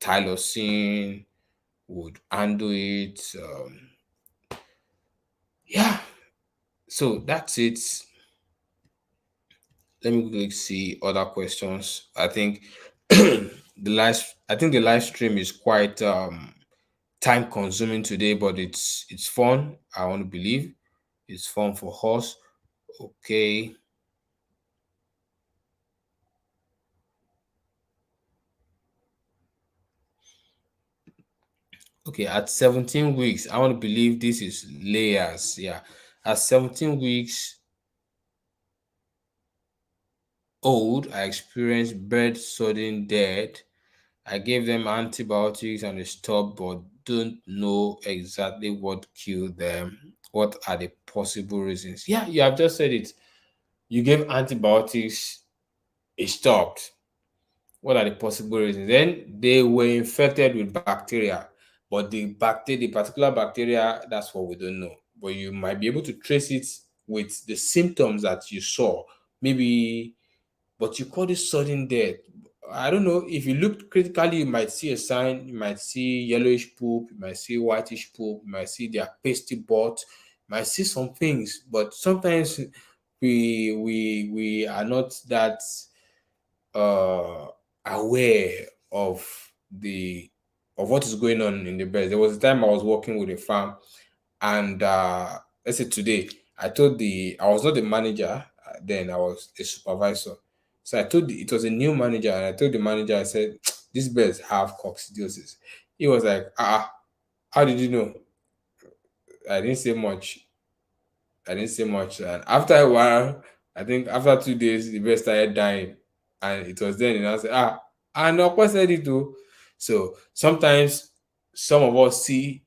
tylosin would handle it. Yeah, so that's it. Let me quickly see other questions. I think the live stream is quite time consuming today, but it's fun. I want to believe it's fun for us. Okay. Okay, at 17 weeks, I want to believe this is layers. Yeah. At 17 weeks old, I experienced bird sudden death. I gave them antibiotics and they stopped, but don't know exactly what killed them. What are the possible reasons? Yeah, you have just said it. You gave antibiotics, it stopped. What are the possible reasons? Then they were infected with bacteria, but the particular bacteria, that's what we don't know. But you might be able to trace it with the symptoms that you saw. Maybe, but you call it sudden death. I don't know. If you look critically, you might see a sign. You might see yellowish poop. You might see whitish poop. You might see their pasty butt. You might see some things. But sometimes we are not that uh aware the of what is going on in the birds. There was a time I was working with a farm, and let's say today, I was not the manager then, I was a supervisor. So it was a new manager, and I told the manager, I said, these birds have coccidiosis. He was like, how did you know? I didn't say much. I didn't say much. And after a while, I think after 2 days, the bird started dying. And it was then, and I said, and Okpa said it too. So sometimes some of us see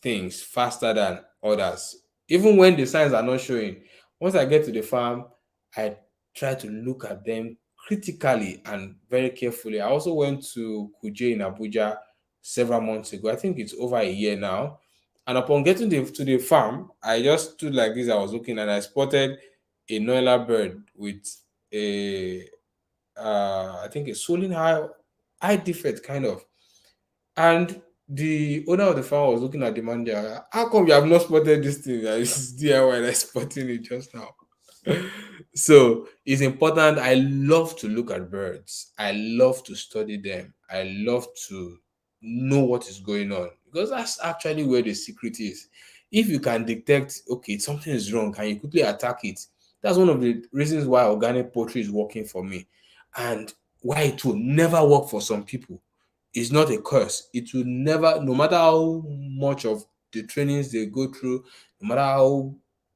things faster than others, even when the signs are not showing. Once I get to the farm, I try to look at them critically and very carefully. I also went to Kuje in Abuja several months ago. I think it's over a year now. And upon getting to the farm, I just stood like this. I was looking and I spotted a noila bird with a, I think a swollen eye defect kind of. And the owner of the farm was looking at the manager. How come you have not spotted this thing? And it's DIY that's spotting it just now. So it's important. I love to look at birds. I love to study them. I love to know what is going on, because that's actually where the secret is. If you can detect, okay, something is wrong, and you quickly attack it, that's one of the reasons why organic poultry is working for me, and why it will never work for some people. It's not a curse. It will never, no matter how much of the trainings they go through, no matter how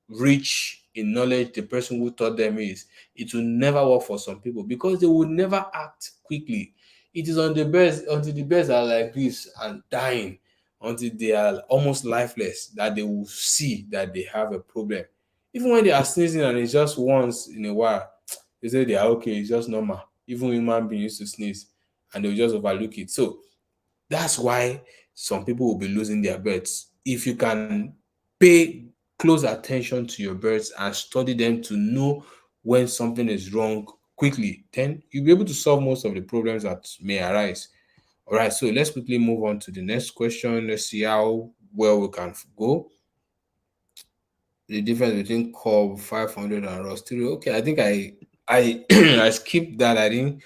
rich in knowledge the person who taught them is, it will never work for some people because they will never act quickly. It is on the birds until the birds are like this and dying, until they are almost lifeless, that they will see that they have a problem. Even when they are sneezing and it's just once in a while, they say they are okay, it's just normal. Even human beings used to sneeze and they'll just overlook it. So that's why some people will be losing their birds. If you can pay close attention to your birds and study them to know when something is wrong quickly, then you'll be able to solve most of the problems that may arise. All right, so let's quickly move on to the next question. Let's see how well we can go. The difference between Cobb 500 and Ross 3. Okay, I think I I skipped that. I didn't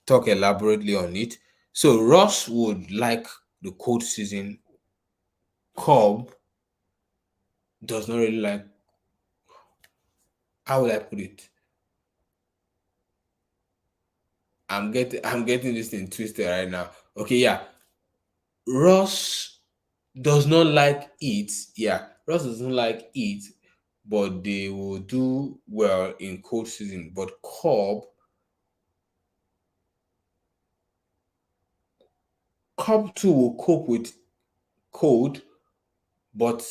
talk elaborately on it. So Ross would like the cold season. Cobb does not really like. How would I put it? I'm getting this thing twisted right now. Okay, yeah. Ross does not like it. Yeah, Ross doesn't like it, but they will do well in cold season. But Cobb too will cope with cold, but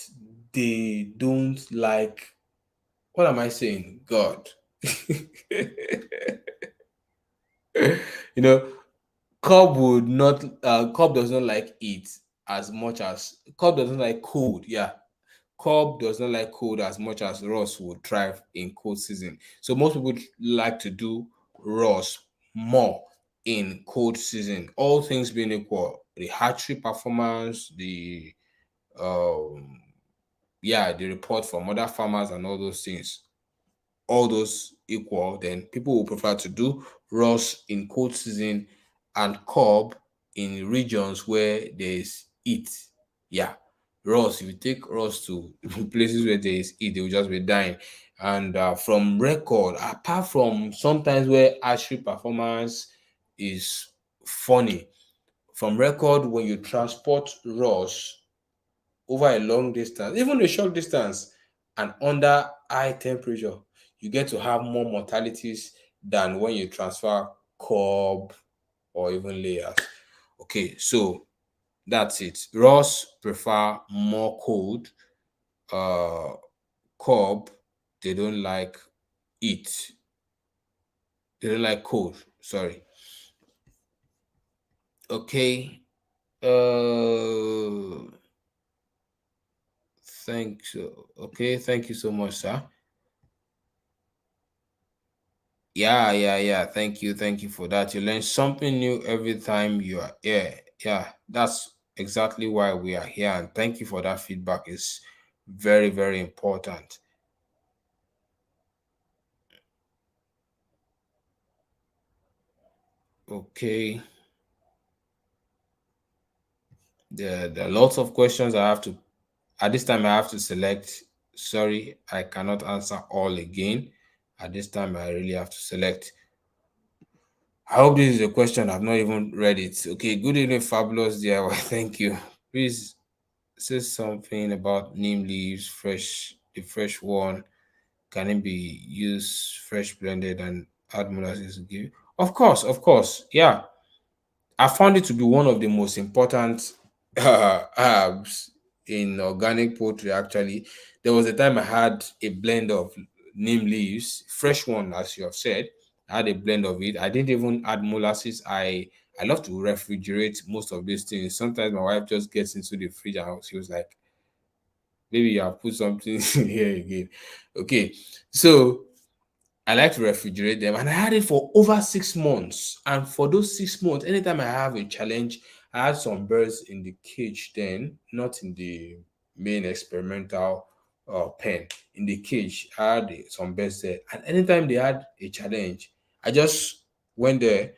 they don't like. What am I saying? God. you know, Cobb does not like it as much as Cobb doesn't like cold. Yeah, Cobb does not like cold as much as Ross would thrive in cold season. So most people like to do Ross more in cold season. All things being equal, the hatchery performance, um the report from other farmers and all those equal, then people will prefer to do Ross in cold season and Cobb in regions where there is heat. Yeah. Ross, if you take Ross to places where there is heat, they will just be dying. And from record, apart from sometimes where archery performance is funny, from record, when you transport Ross over a long distance, even a short distance, and under high temperature, you get to have more mortalities than when you transfer cob or even layers. Okay, so that's it. Ross prefer more cold. Cob, they don't like it. They don't like cold. Sorry. Okay. Uh, thanks. Okay, thank you so much, sir. Yeah. Thank you for that. You learn something new every time you are here. Yeah, that's exactly why we are here. And thank you for that feedback. It's very, very important. Okay. There are lots of questions I have to, at this time, I have to select. Sorry, I cannot answer all again. At this time, I really have to select. I hope this is a question. I've not even read it. Okay, good evening, fabulous DIY. Thank you. Please says something about neem leaves, the fresh one. Can it be used fresh blended and add molasses to give? Of course. Yeah. I found it to be one of the most important herbs in organic poultry. Actually, there was a time I had a blend of neem leaves, fresh one, as you have said. I had a blend of it. I didn't even add molasses. I love to refrigerate most of these things. Sometimes my wife just gets into the fridge and she was like, maybe you have put something here again. Okay, so I like to refrigerate them, and I had it for over 6 months. And for those 6 months, anytime I have a challenge, I had some birds in the cage then, not in the main experimental pen. In the cage, I had some birds there, and anytime they had a challenge, I just went there.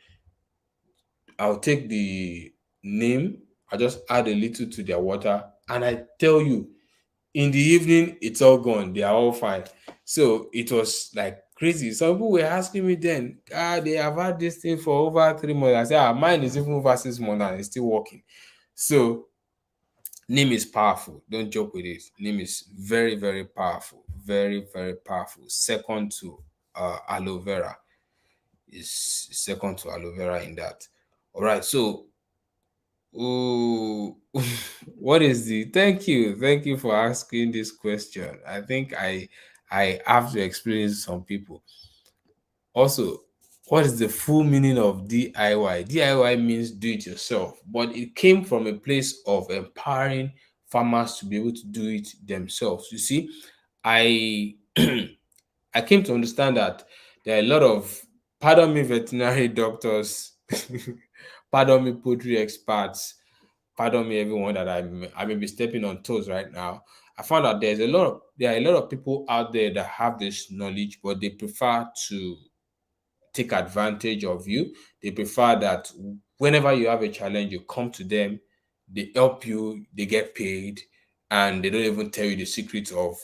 I'll take the name, I just add a little to their water, and I tell you, in the evening it's all gone, they are all fine. So it was like crazy. Some people were asking me then, they have had this thing for over 3 months. I said, mine is even over 6 months and it's still working. So neem is powerful, don't joke with it. Neem is very, very powerful, very, very powerful. Second to aloe vera, is second to aloe vera in that. All right, so oh, what is the? Thank you for asking this question. I think I have to explain to some people. Also, what is the full meaning of DIY? DIY means do it yourself, but it came from a place of empowering farmers to be able to do it themselves. You see, I I came to understand that there are a lot of, pardon me, veterinary doctors, pardon me, poultry experts, pardon me, everyone that I may be stepping on toes right now. I found out there are a lot of people out there that have this knowledge, but they prefer to take advantage of you. They prefer that whenever you have a challenge, you come to them, they help you, they get paid, and they don't even tell you the secrets of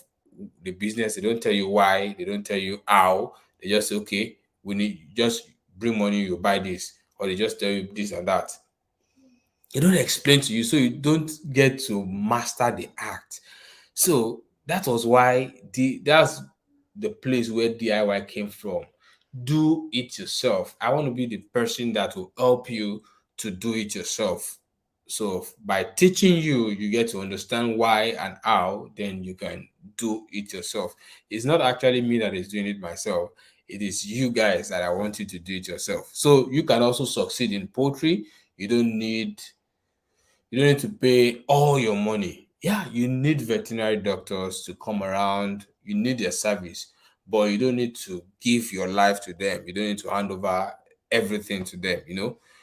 the business. They don't tell you why, they don't tell you how. They just say, okay, we need just bring money, you buy this, or they just tell you this and that. They don't explain to you, so you don't get to master the act. So that was why that's the place where DIY came from. Do it yourself. I want to be the person that will help you to do it yourself. So by teaching you, you get to understand why and how, then you can do it yourself. It's not actually me that is doing it myself. It is you guys that I want you to do it yourself. So you can also succeed in poultry. You don't need you don't need to pay all your money. Yeah, you need veterinary doctors to come around. You need their service, but you don't need to give your life to them. You don't need to hand over everything to them.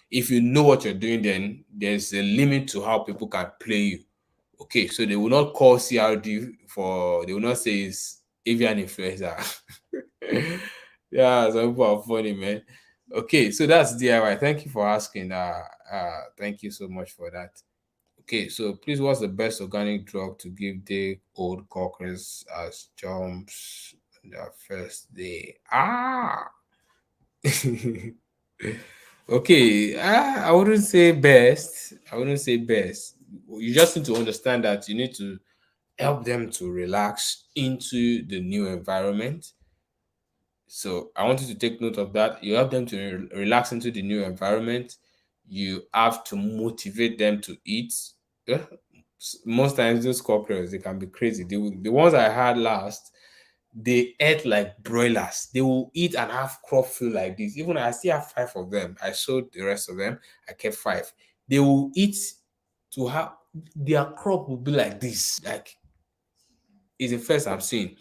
If you know what you're doing, then there's a limit to how people can play you. Okay, so they will not call CRD for, they will not say it's avian influenza. Yeah, some people are funny, man. Okay, so that's DIY. Thank you for asking. Thank you so much for that. Okay, so please, what's the best organic drug to give the old cockroaches as jumps on their first day? Okay, I wouldn't say best. I wouldn't say best. You just need to understand that you need to help them to relax into the new environment. So I want you to take note of that. You help them to relax into the new environment. You have to motivate them to eat. Yeah. Most times those corporals, they can be crazy. The ones I had last, they ate like broilers. They will eat and have crop feel like this. Even I still have five of them. I sold the rest of them. I kept five. They will eat to have their crop will be like this. Like, it's the first I'm seeing.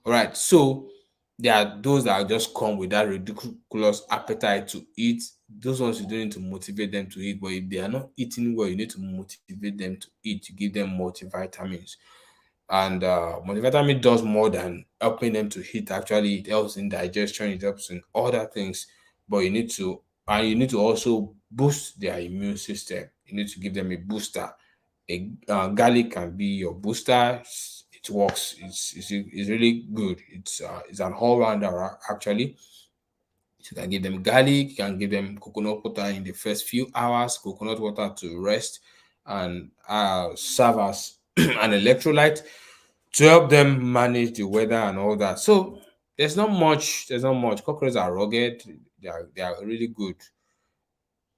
All right. So there are those that just come with that ridiculous appetite to eat. Those ones you don't need to motivate them to eat. But if they are not eating well, you need to motivate them to eat. You give them multivitamins. And multivitamin does more than helping them to eat. Actually, it helps in digestion, it helps in other things. But you need to also boost their immune system. You need to give them a booster. Garlic can be your booster. It works. It's really good. It's an all rounder actually. So you can give them garlic. You can give them coconut water in the first few hours. Coconut water to rest and serve as an electrolyte to help them manage the weather and all that. So there's not much. There's not much. Cockroaches are rugged. They are really good,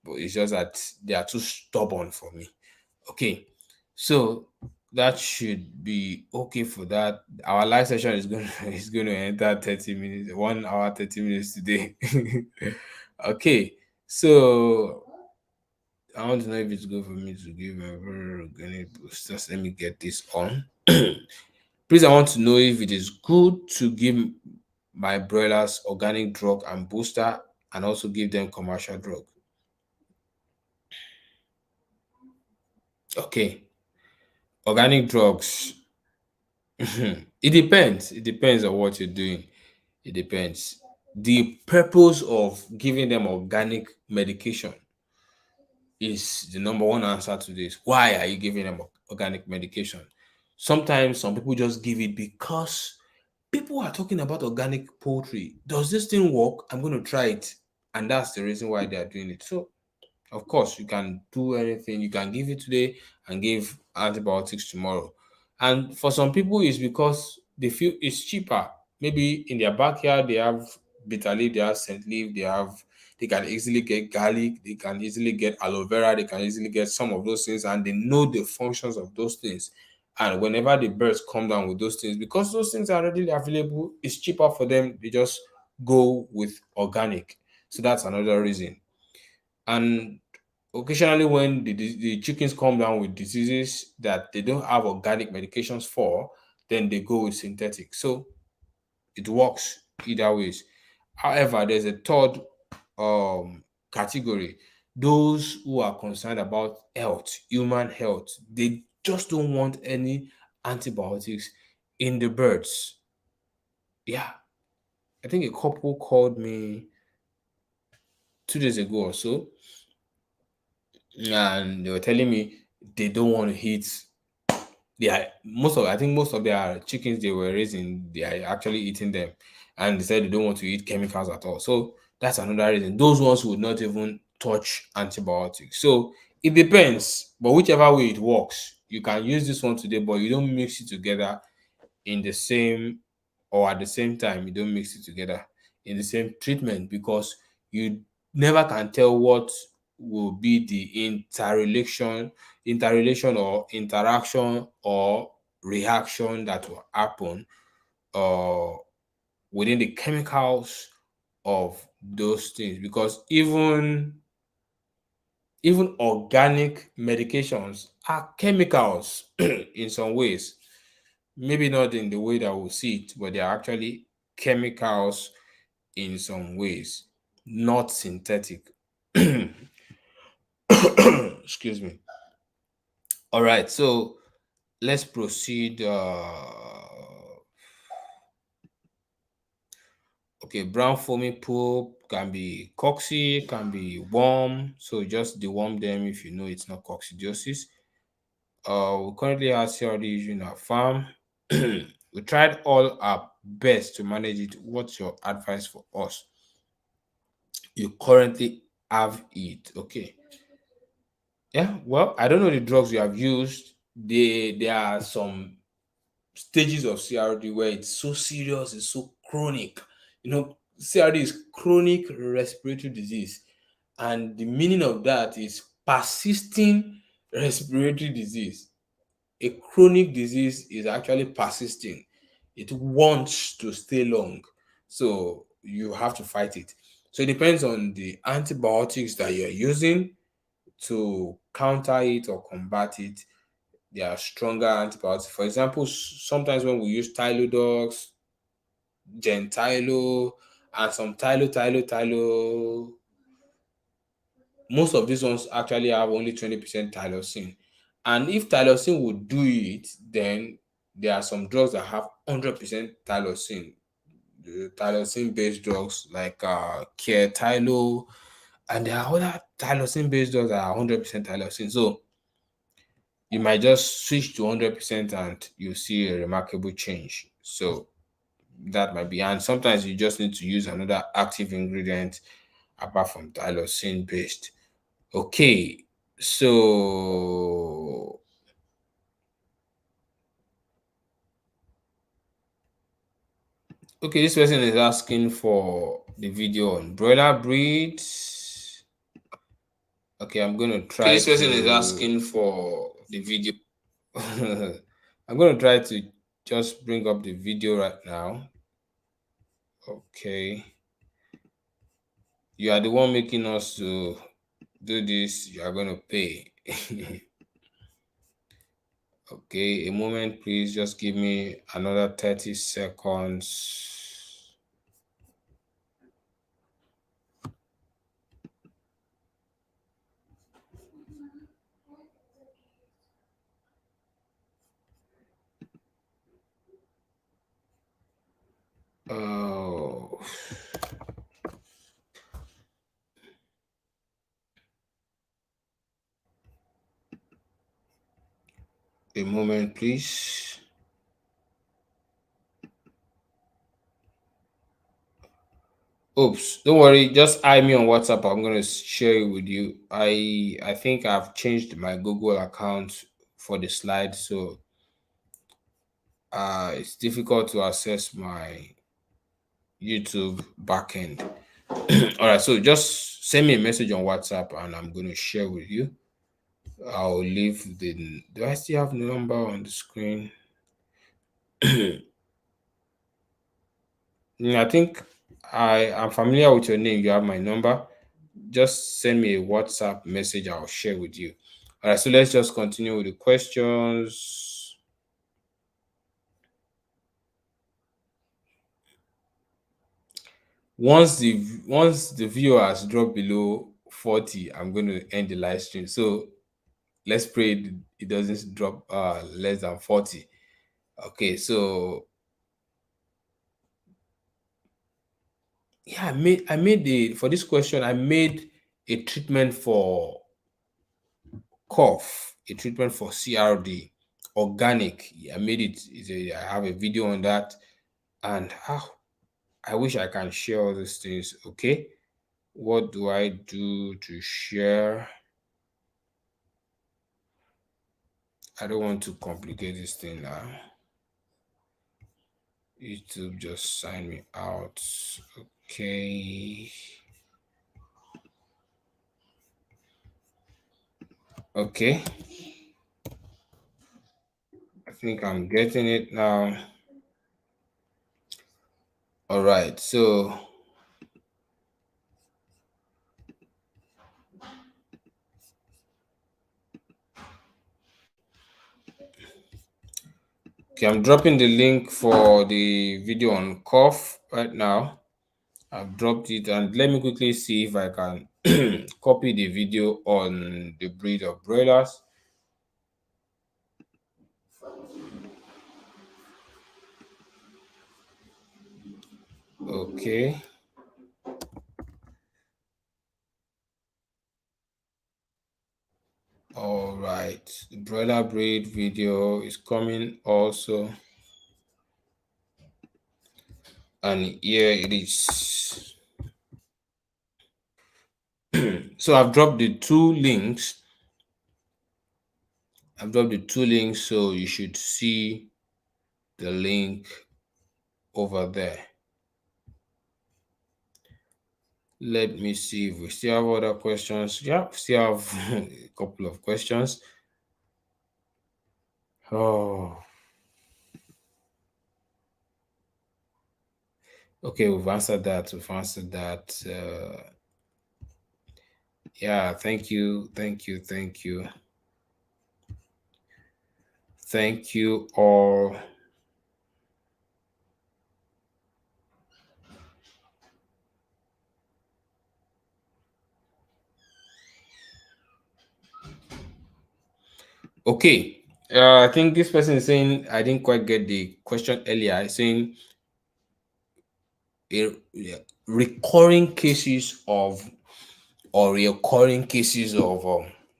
but it's just that they are too stubborn for me. Okay, so that should be okay for that. Our live session is going to is going to enter 30 minutes, 1 hour 30 minutes today. Okay, so I want to know if it's good for me to give my very organic boost. Just let me get this on. Please, I want to know if it is good to give my broilers organic drug and booster, and also give them commercial drug. Okay, organic drugs. It depends. It depends on what you're doing. It depends. The purpose of giving them organic medication is the number one answer to this. Why are you giving them organic medication? Sometimes some people just give it because people are talking about organic poultry. Does this thing work? I'm going to try it. And that's the reason why they are doing it. So of course, you can do anything. You can give it today and give antibiotics tomorrow. And for some people, it's because they feel it's cheaper. Maybe in their backyard, they have bitter leaf, they have scent leaf, they can easily get garlic, they can easily get aloe vera, they can easily get some of those things, and they know the functions of those things. And whenever the birds come down with those things, because those things are readily available, it's cheaper for them. They just go with organic. So that's another reason. And occasionally, when the chickens come down with diseases that they don't have organic medications for, then they go with synthetic. So it works either ways. However, there's a third category, those who are concerned about health, human health. They just don't want any antibiotics in the birds. Yeah, I think a couple called me 2 days ago or so, and they were telling me they don't want to eat. I think most of their chickens they were raising, they are actually eating them, and they said they don't want to eat chemicals at all. So that's another reason. Those ones would not even touch antibiotics. So it depends, but whichever way it works, you can use this one today, but you don't mix it together in the same or at the same time. You don't mix it together in the same treatment because you never can tell what will be the interrelation or interaction or reaction that will happen uh, within the chemicals of those things, because even organic medications are chemicals in some ways. Maybe not in the way that we see it, but they are actually chemicals in some ways, not synthetic. Excuse me. All right, so let's proceed. Okay, brown foamy poop can be cocci, can be worm. So just deworm them if you know it's not coccidiosis. We currently have CRD issue in our farm. We tried all our best to manage it. What's your advice for us? You currently have it. Okay. Yeah. Well, I don't know the drugs you have used. There are some stages of CRD where it's so serious, it's so chronic. CRD is chronic respiratory disease, and the meaning of that is persisting respiratory disease. A chronic disease is actually persisting. It wants to stay long. So you have to fight it. So it depends on the antibiotics that you're using to counter it or combat it. There are stronger antibiotics. For example, sometimes when we use Tylodox, Gentilo, and some Tylo, most of these ones actually have only 20% tylosin. And if tylosin would do it, then there are some drugs that have 100% tylosin. The tylosin based drugs like Tylo, and there are other tylosin based drugs that are 100% tylosin. So you might just switch to 100% and you see a remarkable change. So that might be, and sometimes you just need to use another active ingredient apart from tylosin based. Okay, so this person is asking for the video on broiler breeds. Okay, I'm gonna Okay, try this person is to. asking for the video. I'm gonna try to just bring up the video right now. Okay, you are the one making us to do this. You are gonna pay. Okay, a moment, please. Just give me another 30 seconds. Oh, a moment, please. Oops, don't worry. Just eye me on WhatsApp. I'm gonna share it with you. I think I've changed my Google account for the slide, so it's difficult to access my YouTube backend. All right, so just send me a message on WhatsApp, and I'm gonna share with you. I'll leave the. Do I still have the number on the screen? I think I am familiar with your name. You have my number. Just send me a WhatsApp message. I'll share with you. All right, so let's just continue with the questions. Once the viewers drop below 40, I'm going to end the live stream. So let's pray it doesn't drop less than 40. Okay, so yeah, I made the for this question, I made a treatment for cough, a treatment for CRD, organic. I made it. I have a video on that, and I wish I can share all these things. Okay, what do I do to share? I don't want to complicate this thing now. YouTube just sign me out. Okay. Okay. I think I'm getting it now. All right. So, okay, I'm dropping the link for the video on cough right now. I've dropped it, and let me quickly see if I can copy the video on the breed of broilers. Okay. All right. The broiler breed video is coming also. And here it is. So I've dropped the two links, so you should see the link over there. Let me see if we still have other questions. Yeah, we still have a couple of questions. Oh, okay, we've answered that. Yeah, thank you, thank you, thank you, thank you all. Okay, I think this person is saying I didn't quite get the question earlier. It's saying yeah, recurring cases of or recurring cases of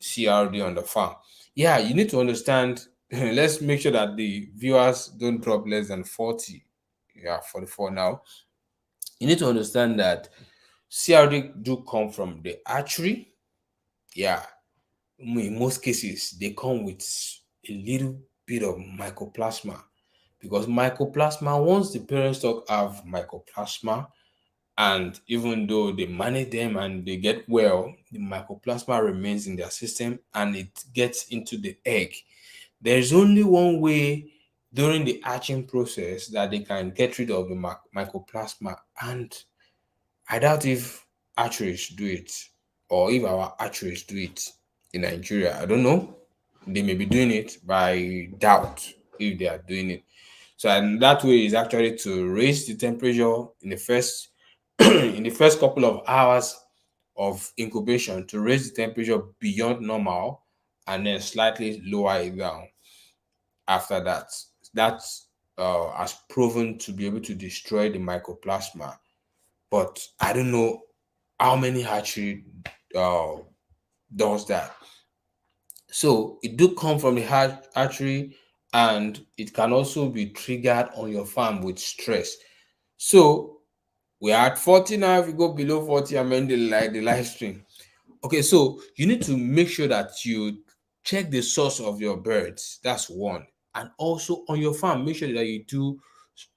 CRD on the farm. Yeah, you need to understand. Let's make sure that the viewers don't drop less than 40. Yeah, 44 now. You need to understand that CRD do come from the archery. Yeah, in most cases, they come with a little bit of mycoplasma because mycoplasma, once the parent stock have mycoplasma, and even though they manage them and they get well, the mycoplasma remains in their system and it gets into the egg. There's only one way during the hatching process that they can get rid of the mycoplasma, and I doubt if hatcheries do it, or if our hatcheries do it in Nigeria. I don't know. They may be doing it, but I doubt if they are doing it. So, and that way is actually to raise the temperature in the first in the first couple of hours of incubation, to raise the temperature beyond normal and then slightly lower it down after that. That has proven to be able to destroy the mycoplasma. But I don't know how many hatchery uh, does that. So it do come from the hatchery, and it can also be triggered on your farm with stress. So we're at 40 now. If you go below 40, I'm ending the live stream. Okay, so you need to make sure that you check the source of your birds. That's one. And also on your farm, make sure that you do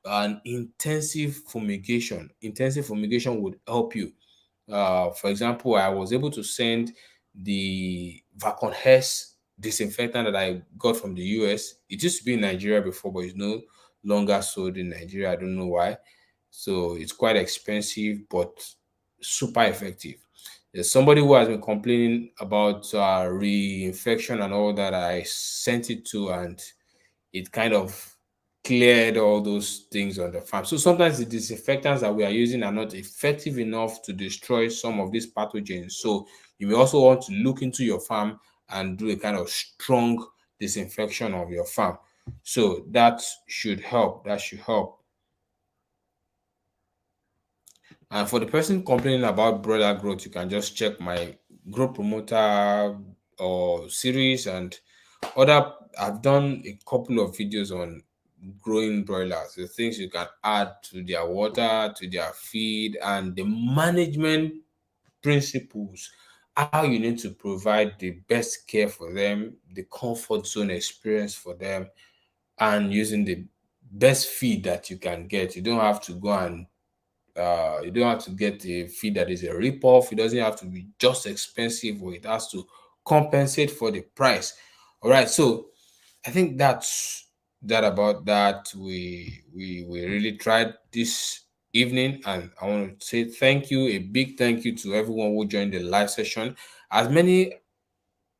an intensive fumigation. Intensive fumigation would help you. For example, I was able to send the Vacon Hess disinfectant that I got from the US. It used to be in Nigeria before, but it's no longer sold in Nigeria. I don't know why. So it's quite expensive, but super effective. There's somebody who has been complaining about reinfection and all that. I sent it to, and it kind of cleared all those things on the farm. So sometimes the disinfectants that we are using are not effective enough to destroy some of these pathogens. So you may also want to look into your farm and do a kind of strong disinfection of your farm. So that should help. That should help. And for the person complaining about broiler growth, you can just check my growth promoter or series and other. I've done a couple of videos on growing broilers, the things you can add to their water, to their feed, and the management principles, how you need to provide the best care for them, the comfort zone experience for them, and using the best feed that you can get. You don't have to go and you don't have to get a feed that is a rip-off. It doesn't have to be just expensive, or it has to compensate for the price. All right, so I think that's that about that. We really tried this evening, and I want to say thank you, a big thank you to everyone who joined the live session. As many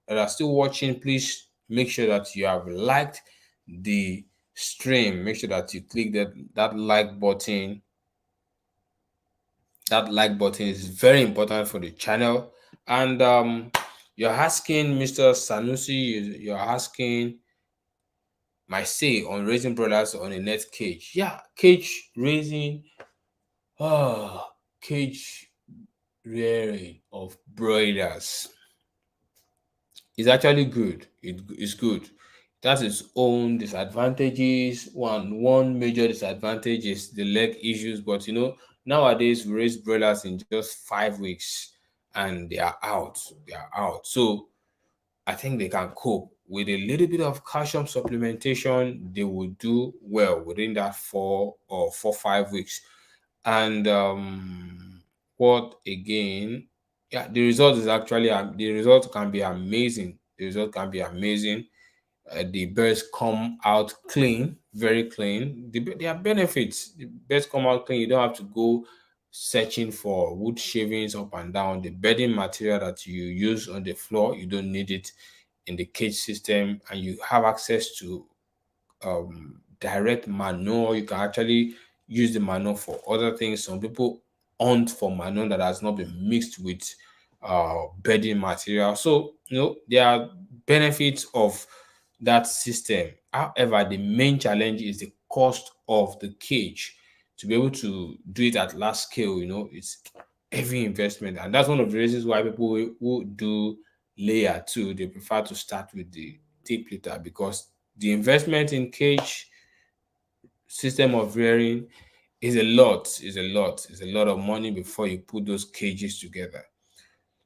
that are still watching, please make sure that you have liked the stream. Make sure that you click that like button. That like button is very important for the channel. And you're asking Mr. Sanusi, you're asking my say on raising broilers on a net cage. Yeah, cage raising, oh, cage rearing of broilers is actually good. It is good. It has its own disadvantages. One major disadvantage is the leg issues, but nowadays we raise broilers in just 5 weeks and they are out. They are out. So I think they can cope with a little bit of calcium supplementation. They will do well within that 4 or 5 weeks. And what again? Yeah, the result is actually the result can be amazing. The result can be amazing. The birds come out clean, very clean. There are benefits. The birds come out clean. You don't have to go searching for wood shavings up and down. The bedding material that you use on the floor, you don't need it in the cage system, and you have access to direct manure. You can actually use the manure for other things. Some people hunt for manure that has not been mixed with bedding material. So there are benefits of that system. However, the main challenge is the cost of the cage. To be able to do it at large scale, it's heavy investment, and that's one of the reasons why people who do layer two, they prefer to start with the tip litter, because the investment in cage system of rearing is a lot of money before you put those cages together.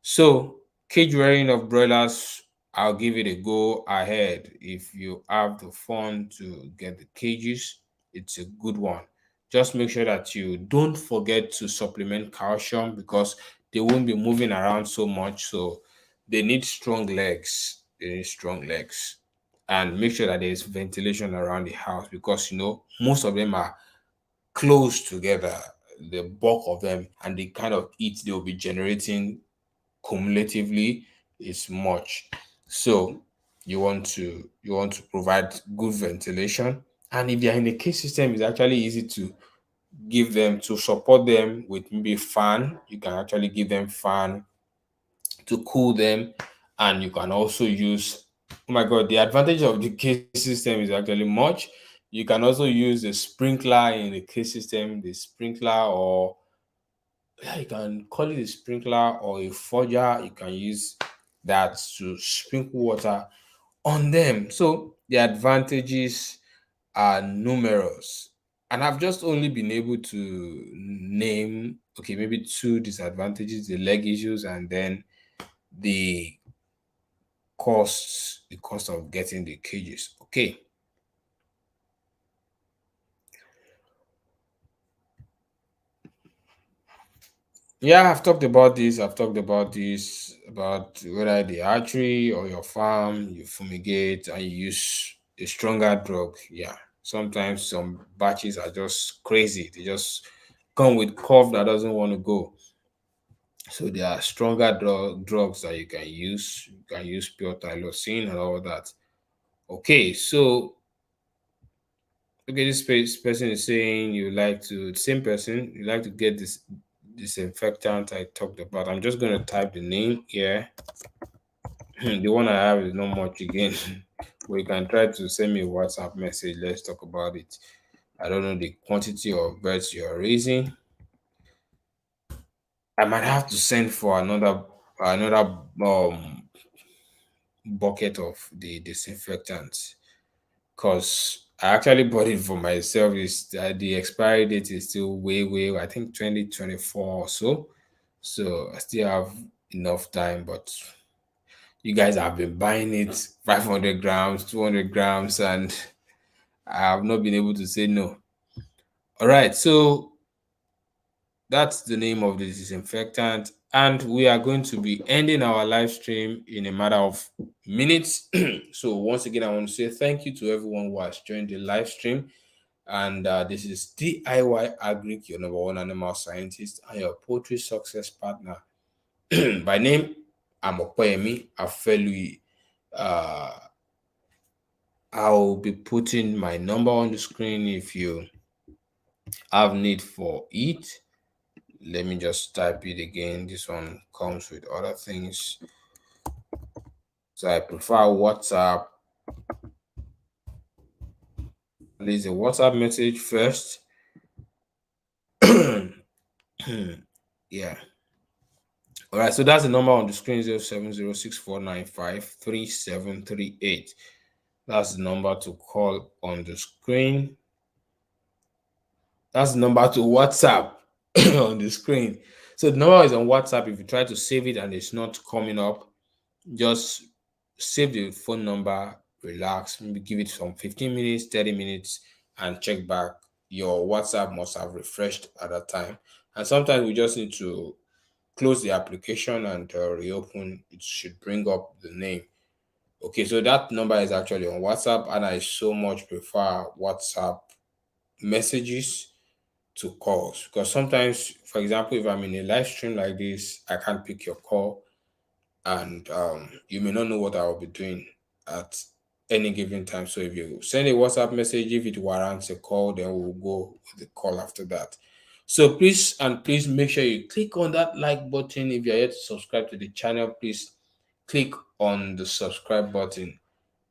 So, cage rearing of broilers, I'll give it a go ahead. If you have the fund to get the cages, it's a good one. Just make sure that you don't forget to supplement calcium, because they won't be moving around so much. So, they need strong legs. They need strong legs. And make sure that there's ventilation around the house, because most of them are close together, the bulk of them, and the kind of heat they'll be generating cumulatively is much. So you want to provide good ventilation. And if they're in the cage system, it's actually easy to give them, to support them with maybe fan. You can actually give them fan to cool them, and you can also use, oh my god, the advantage of the cage system is actually much. You can also use a sprinkler in the cage system, the sprinkler, or yeah, you can call it a sprinkler or a forger. You can use that to sprinkle water on them. So the advantages are numerous. And I've just only been able to name, okay, maybe two disadvantages: the leg issues, and then the the cost of getting the cages. Okay. Yeah, I've talked about this. I've talked about this, about whether the archery or your farm, you fumigate and you use a stronger drug. Yeah. Sometimes some batches are just crazy. They just come with cough that doesn't want to go. So there are stronger drugs that you can use. You can use pure tylosin and all that. Okay, so Okay, person is saying you like to, same person, you like to get this disinfectant I talked about. I'm just gonna type the name here. The one I have is not much again. But you can try to send me a WhatsApp message. Let's talk about it. I don't know the quantity of birds you're raising. I might have to send for another bucket of the disinfectant because I actually bought it for myself. Is the expiry date is still way, I think 2024 or so. So I still have enough time, but you guys have been buying it 500 grams, 200 grams, and I have not been able to say no. All right, so that's the name of the disinfectant. And we are going to be ending our live stream in a matter of minutes. So, once again, I want to say thank you to everyone who has joined the live stream. And this is DIY Agric, your number one animal scientist, and your poultry success partner. By name, I'm Okoyemi Afelui. Uh, I'll be putting my number on the screen if you have need for it. Let me just type it again. This one comes with other things. So I prefer WhatsApp. Leave a WhatsApp message first. Yeah. All right. So that's the number on the screen 070649533738. That's the number to call on the screen. That's the number to WhatsApp on the screen. So the number is on WhatsApp. If you try to save it and it's not coming up, just save the phone number, relax, maybe give it some 15 minutes, 30 minutes, and check back. Your WhatsApp must have refreshed at that time. And sometimes we just need to close the application and reopen. It should bring up the name. Okay, so that number is actually on WhatsApp, and I so much prefer WhatsApp messages to calls because sometimes, for example, if I'm in a live stream like this, I can't pick your call and you may not know what I will be doing at any given time. So if you send a WhatsApp message, if it warrants a call, then we'll go with the call after that. So please make sure you click on that like button. If you're yet to subscribe to the channel, please click on the subscribe button.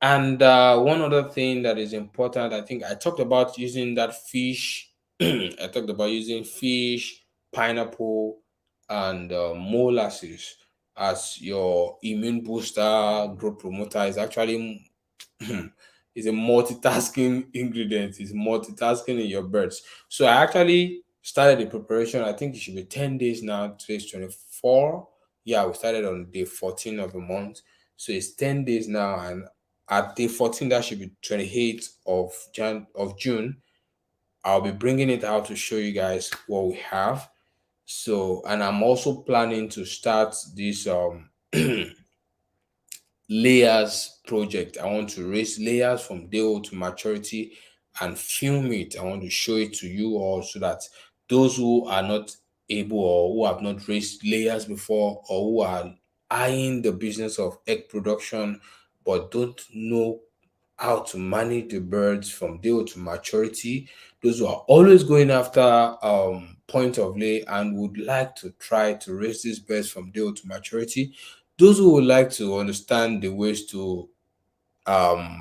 And one other thing that is important, I think I talked about using that fish. I talked about using fish, pineapple, and molasses as your immune booster, growth promoter. Is actually is a multitasking ingredient. Is multitasking in your birds. So I actually started the preparation. I think it should be 10 days now. Today's 24. Yeah, we started on day 14 of the month. So it's 10 days now, and at day 14, that should be 28th of June. I'll be bringing it out to show you guys what we have. So, and I'm also planning to start this layers project. I want to raise layers from day old to maturity and film it. I want to show it to you all so that those who are not able or who have not raised layers before or who are eyeing the business of egg production but don't know how to manage the birds from day old to maturity, those who are always going after point of lay and would like to try to raise these birds from day old to maturity, those who would like to understand the ways to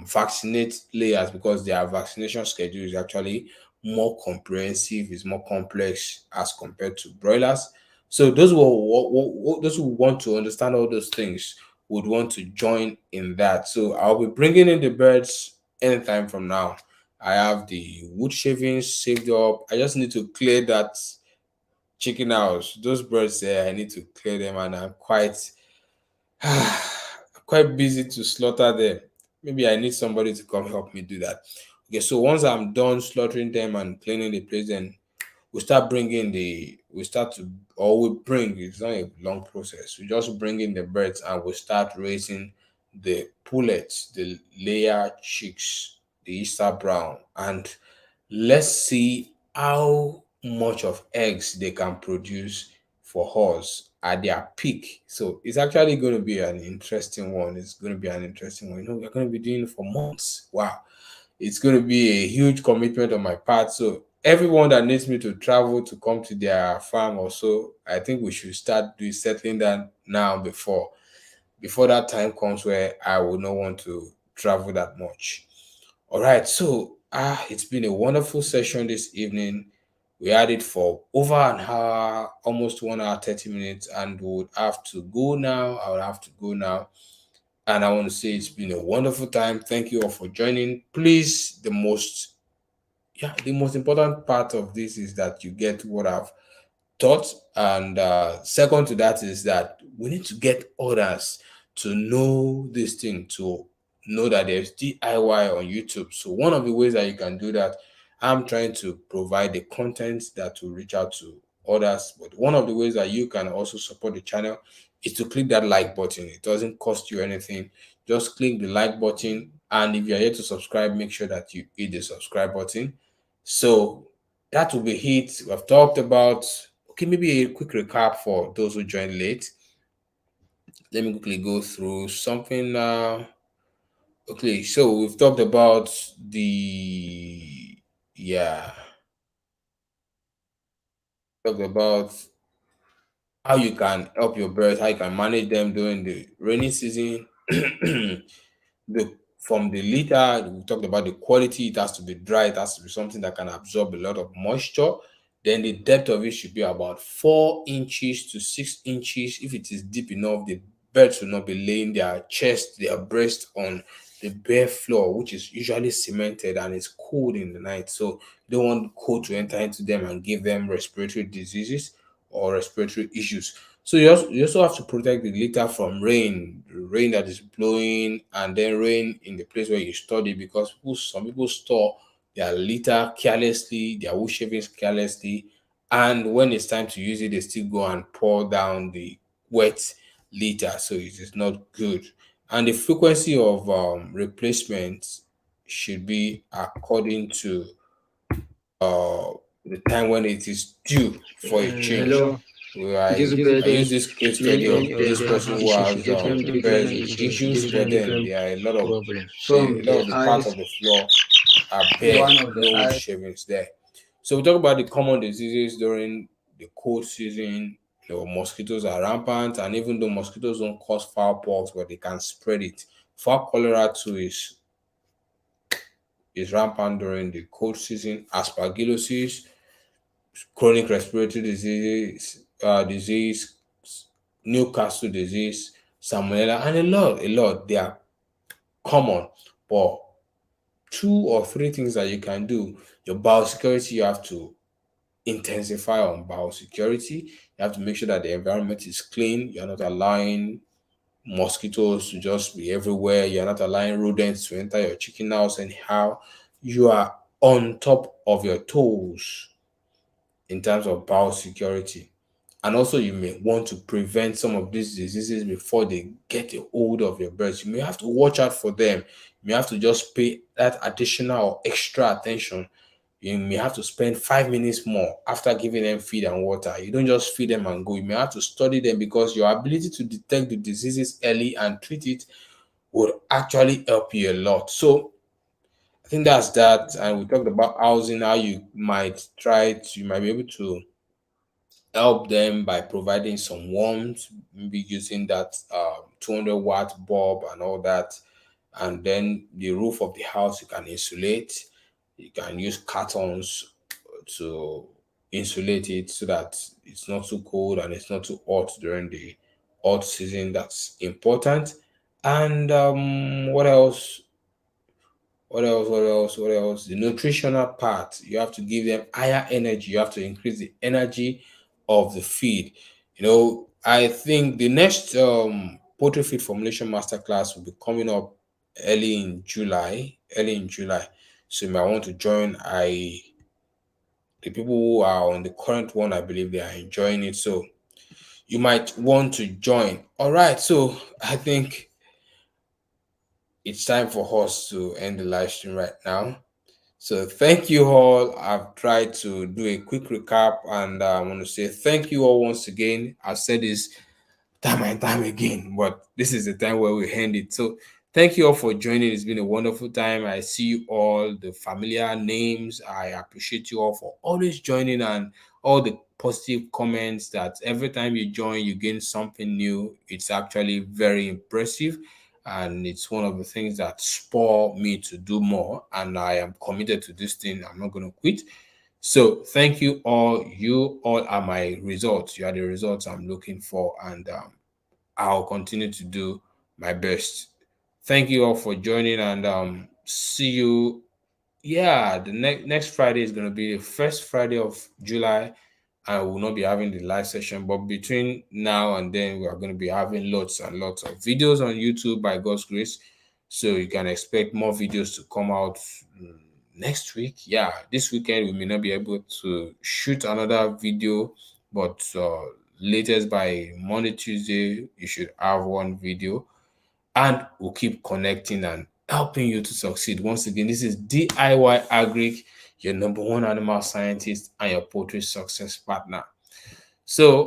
vaccinate layers because their vaccination schedule is actually more comprehensive, is more complex as compared to broilers. So those who want to understand all those things would want to join in that. So I'll be bringing in the birds anytime from now. I have the wood shavings saved up. I just need to clear that chicken house. Those birds there, I need to clear them, and I'm quite busy to slaughter them. Maybe I need somebody to come help me do that. Okay, so once I'm done slaughtering them and cleaning the place, then we start to, or we bring, it's not a long process. We just bring in the birds and we start raising the pullets, the layer chicks, the Easter brown, and let's see how much of eggs they can produce for us at their peak. So it's actually going to be an interesting one. It's going to be an interesting one. We're going to be doing it for months. Wow. it's going to be a huge commitment on my part. So everyone that needs me to travel to come to their farm or so, I think we should start doing settling down now before that time comes where I would not want to travel that much. All right, so it's been a wonderful session this evening. We had it for over an hour, almost 1 hour 30 minutes, and we would have to go now. I would have to go now. And I want to say it's been a wonderful time. Thank you all for joining. Please, the most important part of this is that you get what I've taught. And second to that is that we need to get others to know this thing, to know that there's DIY on YouTube. So one of the ways that you can do that, I'm trying to provide the content that will reach out to others. But one of the ways that you can also support the channel is to click that like button. It doesn't cost you anything. Just click the like button. And if you're here to subscribe, make sure that you hit the subscribe button. So that will be it. We've talked about, okay, maybe a quick recap for those who joined late. Let me quickly go through something now. Okay, so we've talked about yeah, talked about how you can help your birds, how you can manage them during the rainy season. the from the litter, we talked about the quality. It has to be dry, it has to be something that can absorb a lot of moisture. Then the depth of it should be about 4 inches to 6 inches. If it is deep enough, the birds will not be laying their chest, their breast on the bare floor, which is usually cemented and it's cold in the night. So you don't want cold to enter into them and give them respiratory diseases or respiratory issues. So you also have to protect the litter from rain, rain that is blowing, and then rain in the place where you study, because some people store their litter carelessly, their wood shavings carelessly, and when it's time to use it, they still go and pour down the wet litter. So it is not good. And the frequency of replacement should be according to uh, the time when it is due for a change. Hello. Where This I use bird, this case study many of of this them have person who issues, has birds different with issues, issues, but then different there are a lot of problems. Some a lot the of the part eyes, of the floor are bare, one of the no wood eyes. shavings there. So we talk about the common diseases during the cold season. Mosquitoes are rampant, and even though mosquitoes don't cause fowl pox, but they can spread it. Fowl cholera too is rampant during the cold season. Aspergillosis, chronic respiratory disease, Newcastle disease, salmonella, and a lot. They are common, but two or three things that you can do. Your biosecurity, you have to intensify on biosecurity. You have to make sure that the environment is clean. You're not allowing mosquitoes to just be everywhere. You're not allowing rodents to enter your chicken house anyhow. You are on top of your toes in terms of biosecurity. And also, you may want to prevent some of these diseases before they get a hold of your birds. You may have to watch out for them. You may have to just pay that additional or extra attention. You may have to spend 5 minutes more after giving them feed and water. You don't just feed them and go. You may have to study them, because your ability to detect the diseases early and treat it would actually help you a lot. So I think that's that. And we talked about housing, how you might be able to help them by providing some warmth, maybe using that 200-watt bulb and all that. And then the roof of the house you can insulate. You can use cartons to insulate it so that it's not too cold and it's not too hot during the hot season. That's important. And what else? What else? The nutritional part. You have to give them higher energy. You have to increase the energy of the feed. I think the next poultry feed formulation masterclass will be coming up early in July. Early in July. So you might want to join. The people who are on the current one, I believe they are enjoying it. So you might want to join. All right. So I think it's time for us to end the live stream right now. So thank you all. I've tried to do a quick recap, and I want to say thank you all once again. I've said this time and time again, but this is the time where we end it. So Thank you all for joining. It's been a wonderful time. I see you all, the familiar names. I appreciate you all for always joining and all the positive comments that every time you join, you gain something new. It's actually very impressive. And it's one of the things that spur me to do more. And I am committed to this thing. I'm not going to quit. So thank you all. You all are my results. You are the results I'm looking for. And I'll continue to do my best. Thank you all for joining and see you. Yeah, the next Friday is going to be the first Friday of July. I will not be having the live session, but between now and then, we are going to be having lots and lots of videos on YouTube by God's grace. So you can expect more videos to come out next week. Yeah, this weekend we may not be able to shoot another video, but latest by Monday, Tuesday, you should have one video, and we'll keep connecting and helping you to succeed. Once again, this is DIY Agric, your number one animal scientist and your poultry success partner. So